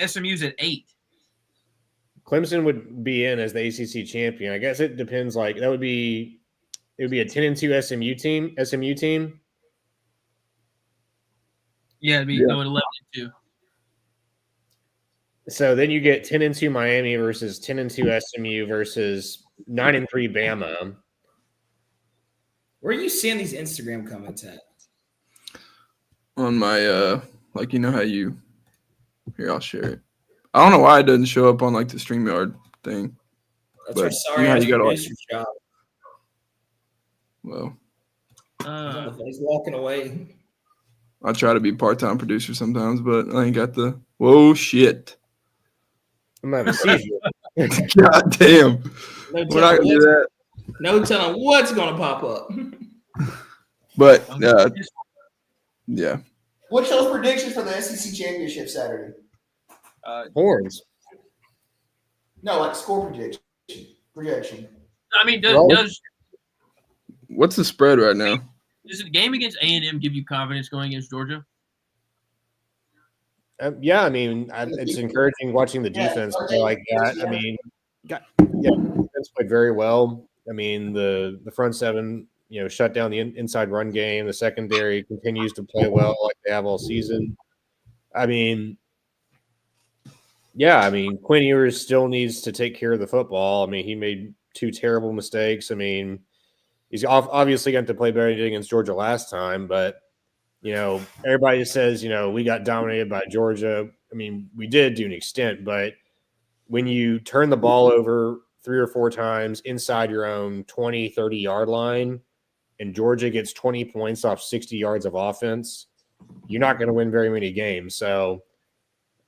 SMU's at 8. Clemson would be in as the ACC champion. I guess it depends. Like it would be a 10-2 SMU team. Yeah, it'd be going 11-2. So then you get 10-2 Miami versus 10-2 SMU versus 9-3 Bama. Where are you seeing these Instagram comments at? On my like how you here, I'll share it. I don't know why it doesn't show up on like the StreamYard thing. That's right. Sorry, you got producer's job. Well, he's walking away. I try to be part-time producer sometimes, but I ain't got the whoa shit. I'm gonna have a seizure. God damn. No We're not telling, gonna do that. no telling what's going to pop up. But yeah. What's y'all's predictions for the SEC championship Saturday? Horns. No, like score projection. I mean, What's the spread right now? does the game against A&M give you confidence going against Georgia? Yeah, I mean, it's encouraging watching the defense play like that. I mean, defense played very well. I mean, the front seven, shut down the inside run game. The secondary continues to play well like they have all season. I mean, Quinn Ewers still needs to take care of the football. I mean, he made 2 terrible mistakes. I mean, he's obviously going to play better than against Georgia last time, but everybody says, we got dominated by Georgia. I mean, we did to an extent, but when you turn the ball over 3 or 4 times inside your own 20, 30-yard line and Georgia gets 20 points off 60 yards of offense, you're not going to win very many games. So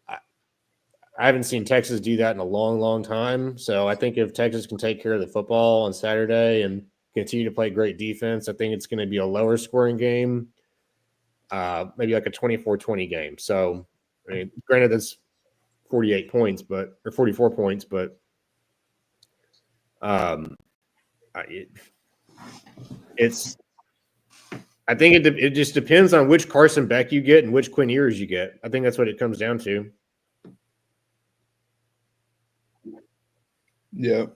I haven't seen Texas do that in a long, long time. So I think if Texas can take care of the football on Saturday and continue to play great defense, I think it's going to be a lower scoring game. Maybe like a 24-20 game. So, I mean, granted, that's 48 points, or 44 points, but I think it just depends on which Carson Beck you get and which Quinn Ewers you get. I think that's what it comes down to. Yeah.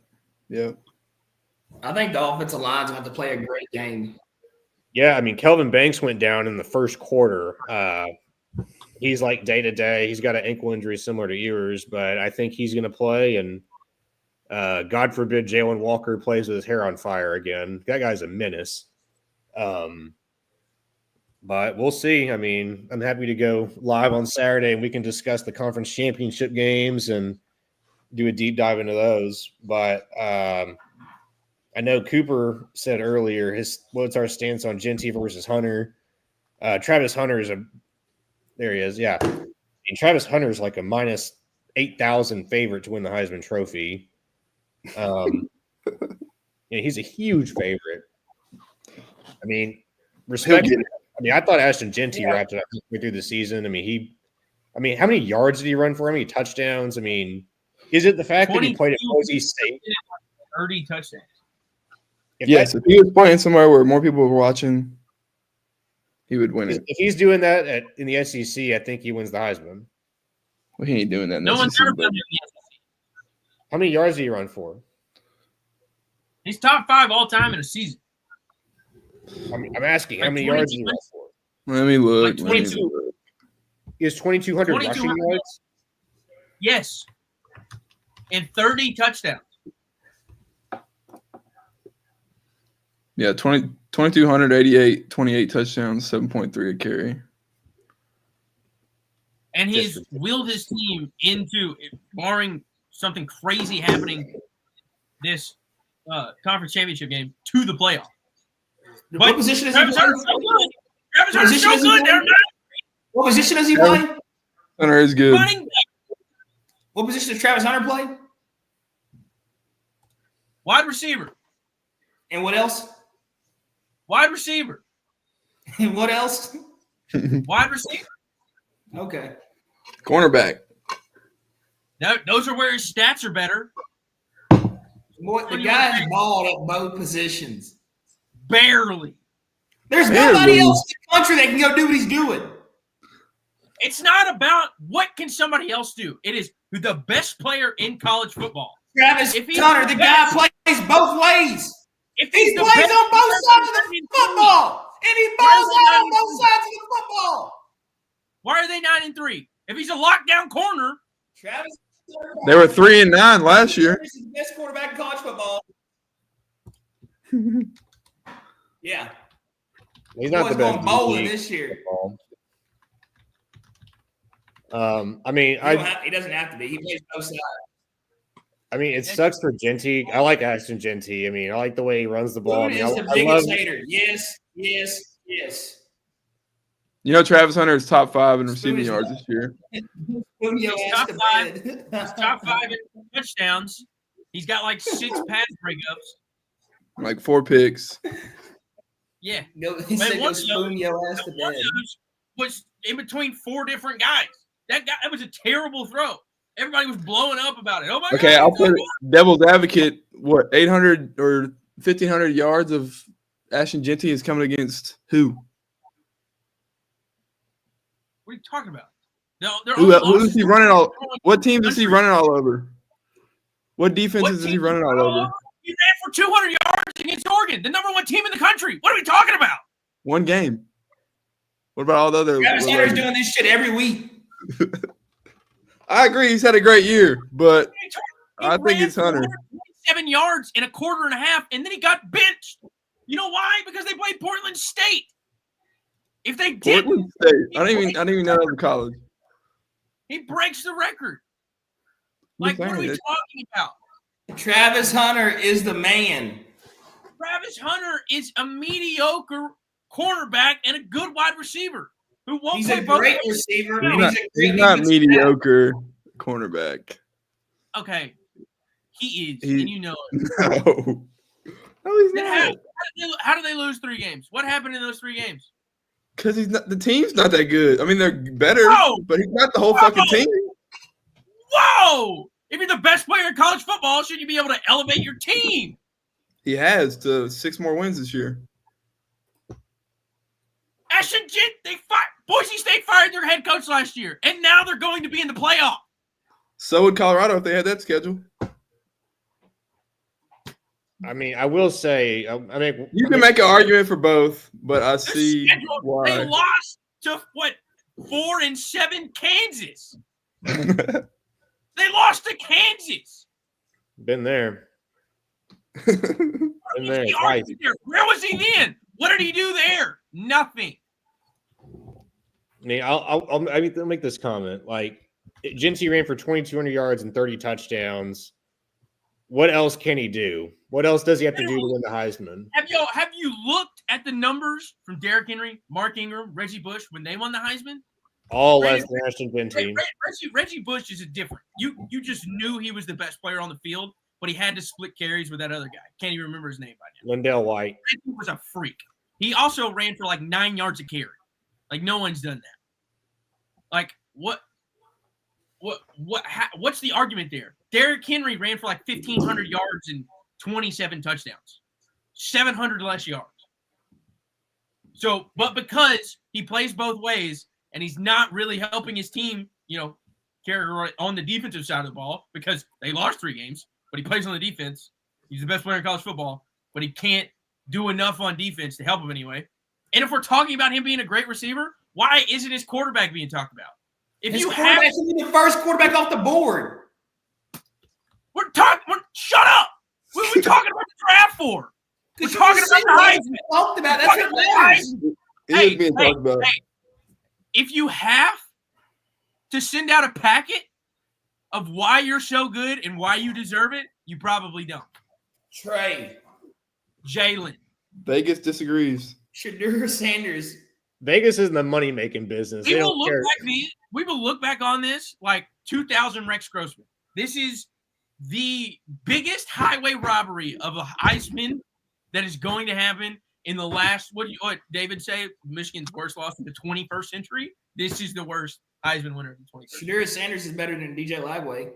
I think the offensive line's going to have to play a great game. Yeah, I mean, Kelvin Banks went down in the first quarter. He's like day-to-day. He's got an ankle injury similar to Ewers, but I think he's going to play. And God forbid Jalen Walker plays with his hair on fire again. That guy's a menace. But we'll see. I mean, I'm happy to go live on Saturday, and we can discuss the conference championship games and do a deep dive into those. But I know Cooper said earlier what's our stance on Genty versus Hunter. Travis Hunter is there he is. Yeah. And Travis Hunter is like a minus 8,000 favorite to win the Heisman Trophy. He's a huge favorite. I mean, respect. I mean, I thought Ashton Genty wrapped it up through the season. I mean, how many yards did he run for? How many touchdowns? I mean, is it the fact that he played at Boise State? 30 touchdowns. Yes, if he was playing somewhere where more people were watching, he would win it. If he's doing that in the SEC, I think he wins the Heisman. Well, he ain't doing that in No the one's SEC. ever done it in the SEC. How many yards did he run for? He's top 5 all time in a season. I'm asking, how many yards did he run for? Let me look. Like 22. He has 2,200 rushing yards? Yes. And 30 touchdowns. Yeah, 2,288, 28 touchdowns, 7.3 a carry. And he's wheeled his team into, barring something crazy happening this conference championship game, to the playoff. What position is he Travis playing? Hunter's so good. Travis Hunter's so good. They're not What position does he play? Hunter is good. running back. What position does Travis Hunter play? Wide receiver. And what else? Wide receiver. And what else? Wide receiver. Okay. Cornerback. Those are where his stats are better. Boy, the guy's balled at both positions. Barely. There's nobody else in the country that can go do what he's doing. It's not about what can somebody else do. It is who the best player in college football. Travis Hunter, the guy plays both ways. If He plays on both sides of the football. And he balls out on both sides of the football. Why are they 9-3? If he's a lockdown corner, Travis They were 3-9 last year. He's the best quarterback in college football. Yeah. He's not the best. Going bowling this year. I mean, He doesn't have to be. He plays both sides. I mean, it sucks for Genty. I like Ashton Genty. I mean, I like the way he runs the ball. Who is the I biggest love, hater? Yes. You know, Travis Hunter is top 5 in receiving yards this year. Boom your He's ass top to 5. bed. He's top 5 in touchdowns. He's got like 6 pass breakups. Like 4 picks. Yeah. Go, he Man, said go one of spoon your ass to One of bed. those was in between 4 different guys. That was a terrible throw. Everybody was blowing up about it. Oh my Okay, God! I'll put devil's advocate. What, 800 or 1,500 yards of Ashton Genty is coming against who? What are you talking about? No, they're Who is he running all? What teams is he running all over? What defenses is he running all over? He ran for 200 yards against Oregon, the #1 team in the country. What are we talking about? One game. What about all the other? Travis Hunter's doing this shit every week. I agree. He's had a great year, but I think it's Hunter. 7 yards in a quarter and a half, and then he got benched. You know why? Because they played Portland State. If they didn't, Portland State. I didn't even know that was college. he breaks the record. Like, what are we talking about? Travis Hunter is the man. Travis Hunter is a mediocre cornerback and a good wide receiver who won't He's play a both great ways. receiver. He's and not, he's a he's great not defensive mediocre cornerback. Okay, he is, He- and you know it. No, he's Then not. how did they lose 3 games? What happened in those 3 games? Because he's not. The team's not that good. I mean, they're better, Whoa! but he's not the whole fucking team. Whoa! If you're the best player in college football, should you be able to elevate your team? He has to 6 more wins this year. Ashton Gent, Boise State fired their head coach last year, and now they're going to be in the playoff. So would Colorado if they had that schedule. I mean, I will say, I mean, You can make an argument for both, but I Their see schedule, why. they lost to 4-7 Kansas. They lost to Kansas. been there. Been there twice. Where was he then? What did he do there? Nothing. I mean, I'll make this comment. Like, Genty ran for 2,200 yards and 30 touchdowns. What else can he do? What else does he have to do to win the Heisman? Have you looked at the numbers from Derrick Henry, Mark Ingram, Reggie Bush when they won the Heisman? All less than Ashton Genty. Reggie Bush is a different. You just knew he was the best player on the field, but he had to split carries with that other guy. Can't even remember his name by now. Lindell White. Reggie was a freak. He also ran for like 9 yards a carry. Like, no one's done that. Like, what's the argument there? Derrick Henry ran for like 1,500 yards and 27 touchdowns, 700 less yards. So, but because he plays both ways and he's not really helping his team, carry on the defensive side of the ball because they lost 3 games, but he plays on the defense. He's the best player in college football, but he can't do enough on defense to help him anyway. And if we're talking about him being a great receiver, why isn't his quarterback being talked about? If you have the first quarterback off the board. Shut up. What are we talking about the draft for? We're talking about the Heisman. Talked about that's what matters. It is being talked about. If you have to send out a packet of why you're so good and why you deserve it, you probably don't. Trey. Jalen. Vegas disagrees. Shadur Sanders. Vegas is in the money-making business. We will look back on this like 2000 Rex Grossman. This is the biggest highway robbery of a Heisman that is going to happen in the last, what David say? Michigan's worst loss in the 21st century. This is the worst Heisman winner in the 21st century. Shadur Sanders is better than DJ Liveway.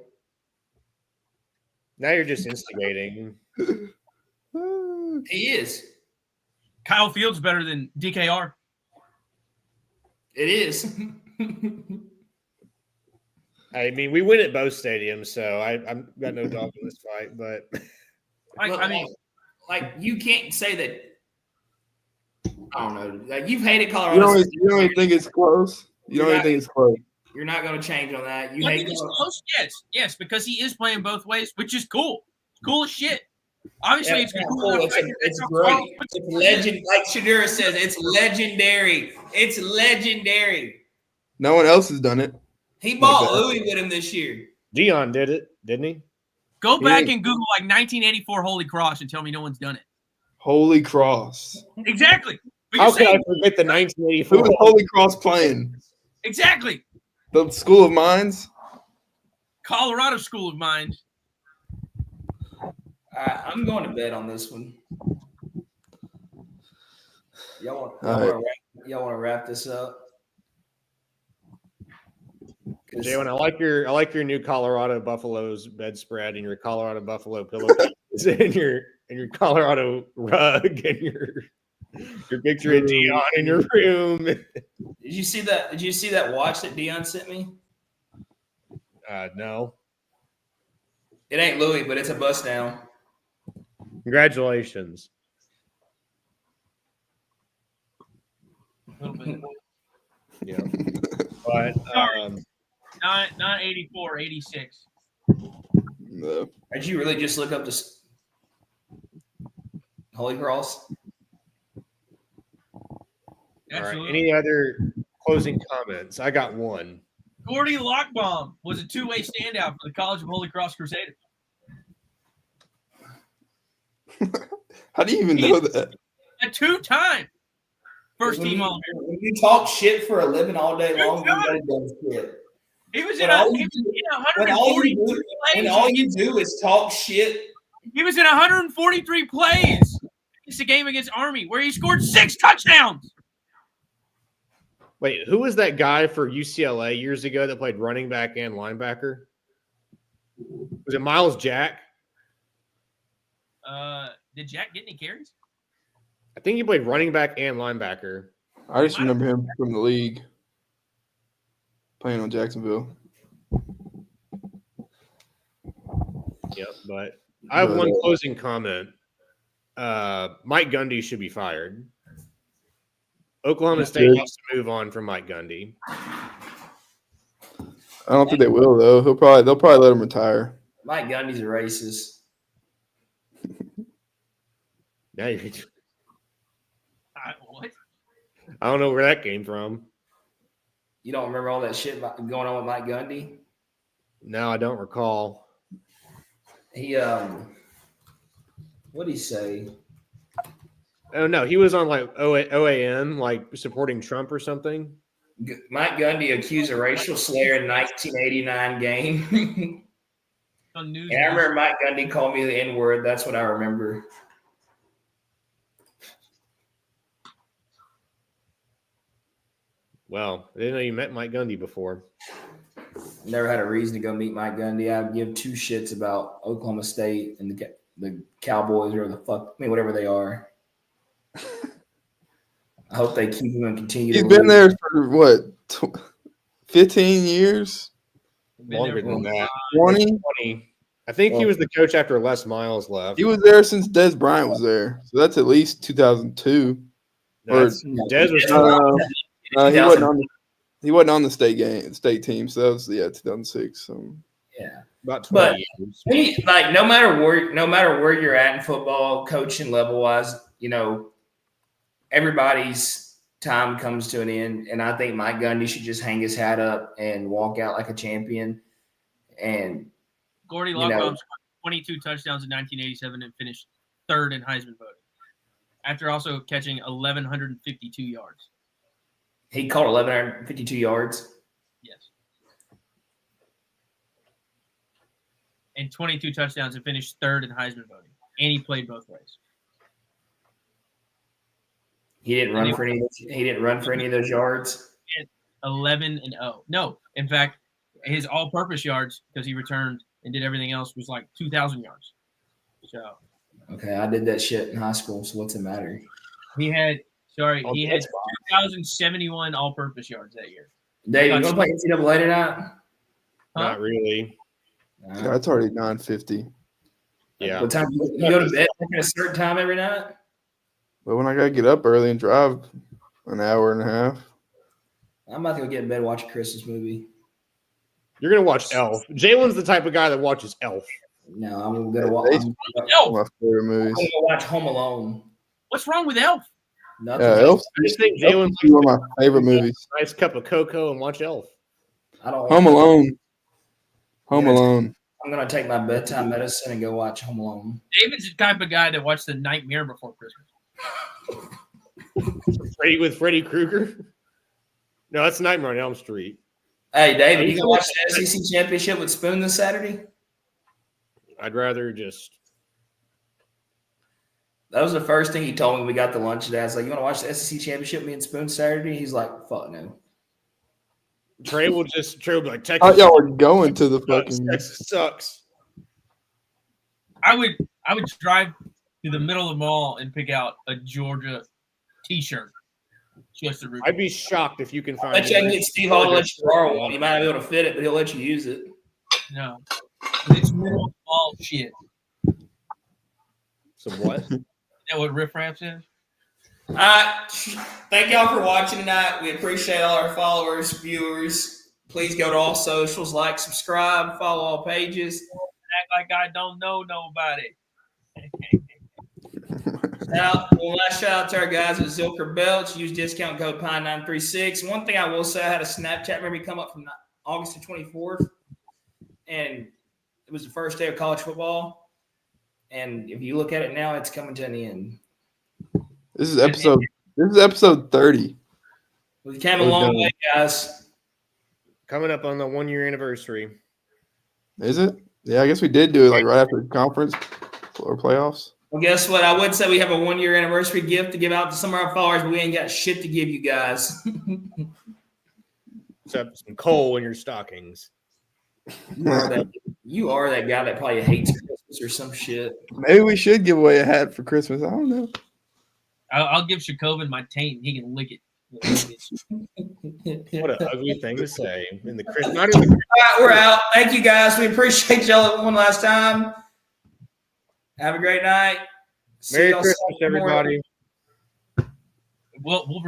Now you're just instigating. He is. Kyle Fields better than DKR. It is. I mean, we win at both stadiums, so I'm got no dog in this fight. But you can't say that. I don't know. Like, you've hated Colorado. You don't even think it's close. You don't even think it's close. You're not going to change on that. You I hate think it's Colorado. close. Yes, because he is playing both ways, which is cool. Cool as shit. Obviously, it's cool. It's great. It's legend. Like Shadur says, it's legendary. It's legendary. No one else has done it. He bought Louis with him this year. Dion did it, didn't he? Go back and Google like 1984 Holy Cross and tell me no one's done it. Holy Cross. Exactly. But How you're can I saying forget the Who 1984? was Holy Cross playing? exactly. The School of Mines? Colorado School of Mines. I'm going to bed on this one. Y'all All want to wrap this up? Jalen, I like your new Colorado Buffaloes bedspread and your Colorado Buffalo pillowcases and your Colorado rug and your picture of Dion in your room. Did you see that? Did you see that watch that Dion sent me? No. It ain't Louis, but it's a bust down. Congratulations. A little bit. Yeah. But Not 84, 86. No. Did you really just look up this Holy Cross? all right. Absolutely. Any other closing comments? I got one. Gordy Lockbaum was a two-way standout for the College of Holy Cross Crusaders. How do you even know that? A two-time first-team All-American. When you talk shit for a living all day long, you gotta do shit. He was When in all 143 when plays. all you do is talk shit. He was in 143 plays. It's a game against Army where he scored 6 touchdowns. Wait, who was that guy for UCLA years ago that played running back and linebacker? Was it Miles Jack? Did Jack get any carries? I think he played running back and linebacker. I just remember him from the league playing on Jacksonville. Yep, but I have one closing comment. Mike Gundy should be fired. Oklahoma State needs to move on from Mike Gundy. I don't think they will though. They'll probably let him retire. Mike Gundy's a racist. Yeah, What? I don't know where that came from. You don't remember all that shit going on with Mike Gundy? No, I don't recall. He what'd he say? Oh no, he was on like OAN, like supporting Trump or something. Mike Gundy accused a racial slur in 1989 game. On news. And I remember Mike Gundy called me the N-word. That's what I remember. Well, I didn't know you met Mike Gundy before. Never had a reason to go meet Mike Gundy. I give two shits about Oklahoma State and the Cowboys or whatever they are. I hope they keep him and continue. He's been there for what, 15 years? Longer than that. 20? I think he was the coach after Les Miles left. He was there since Des Bryant was there, so that's at least 2002. Des was he wasn't on the state team, so that was 2006. So. Yeah, about 20 years. Like no matter where you're at in football, coaching level wise, everybody's time comes to an end, and I think Mike Gundy should just hang his hat up and walk out like a champion. And Gordy Lockbaum scored 22 touchdowns in 1987 and finished third in Heisman voting, after also catching 1,152 yards. He caught 1,152 yards. Yes. And 22 touchdowns and finished third in Heisman voting. And he played both ways. He didn't run for any. He didn't run for any of those yards. 11-0. No, in fact, his all-purpose yards, because he returned and did everything else, was like 2,000 yards. So. Okay, I did that shit in high school. So what's the matter? He had 2,071 all-purpose yards that year. Dave, you going to play NCAA tonight? Not really. Yeah, it's already 9:50. Yeah. What time you go to bed at a certain time every night? But when I gotta get up early and drive an hour and a half. I'm about to go get in bed and watch a Christmas movie. You're gonna watch Elf. Jalen's the type of guy that watches Elf. No, I'm gonna watch. One of my favorite movies. I'm gonna watch Home Alone. What's wrong with Elf? Nothing. Yeah, Elf. I just think Elf Jalen's is one of my favorite movies. nice cup of cocoa and watch Elf. I don't. Home Alone. Home Alone. I'm gonna take my bedtime medicine and go watch Home Alone. David's the type of guy that watched The Nightmare Before Christmas. with Freddy Krueger. No, that's Nightmare on Elm Street. Hey, David, you gonna watch the SEC championship with Spoon this Saturday? I'd rather just. That was the first thing he told me when we got to lunch today. I was like, "You want to watch the SEC championship, me and Spoon Saturday?" He's like, "Fuck no." Trey will be like, I thought y'all were going to the fucking. Texas sucks. I would drive to the middle of the mall and pick out a Georgia T-shirt. Just to I'd be shocked if you can find. I bet you can get Steve Hall to let you borrow one. He might not be able to fit it, but he'll let you use it. No, it's middle of the mall shit. Some what? Is that what Riff Raff says? Thank y'all for watching tonight. We appreciate all our followers, viewers. Please go to all socials, like, subscribe, follow all pages. Act like I don't know nobody. Last shout out to our guys at Zilker Belts. Use discount code PINE936. One thing I will say, I had a Snapchat memory come up from August the 24th, and it was the first day of college football. And if you look at it now, it's coming to an end. This is episode 30. We came a long way, guys. Coming up on the 1 year anniversary. Is it? Yeah, I guess we did do it like right after the conference or playoffs. Well, guess what? I would say we have a 1 year anniversary gift to give out to some of our followers, but we ain't got shit to give you guys. Except some coal in your stockings. You are that guy that probably hates Christmas or some shit. Maybe we should give away a hat for Christmas. I don't know. I'll give Shakoven my taint. He can lick it. What an ugly thing to say. All right, we're out. Thank you, guys. We appreciate y'all one last time. Have a great night. Merry Christmas, everybody. We'll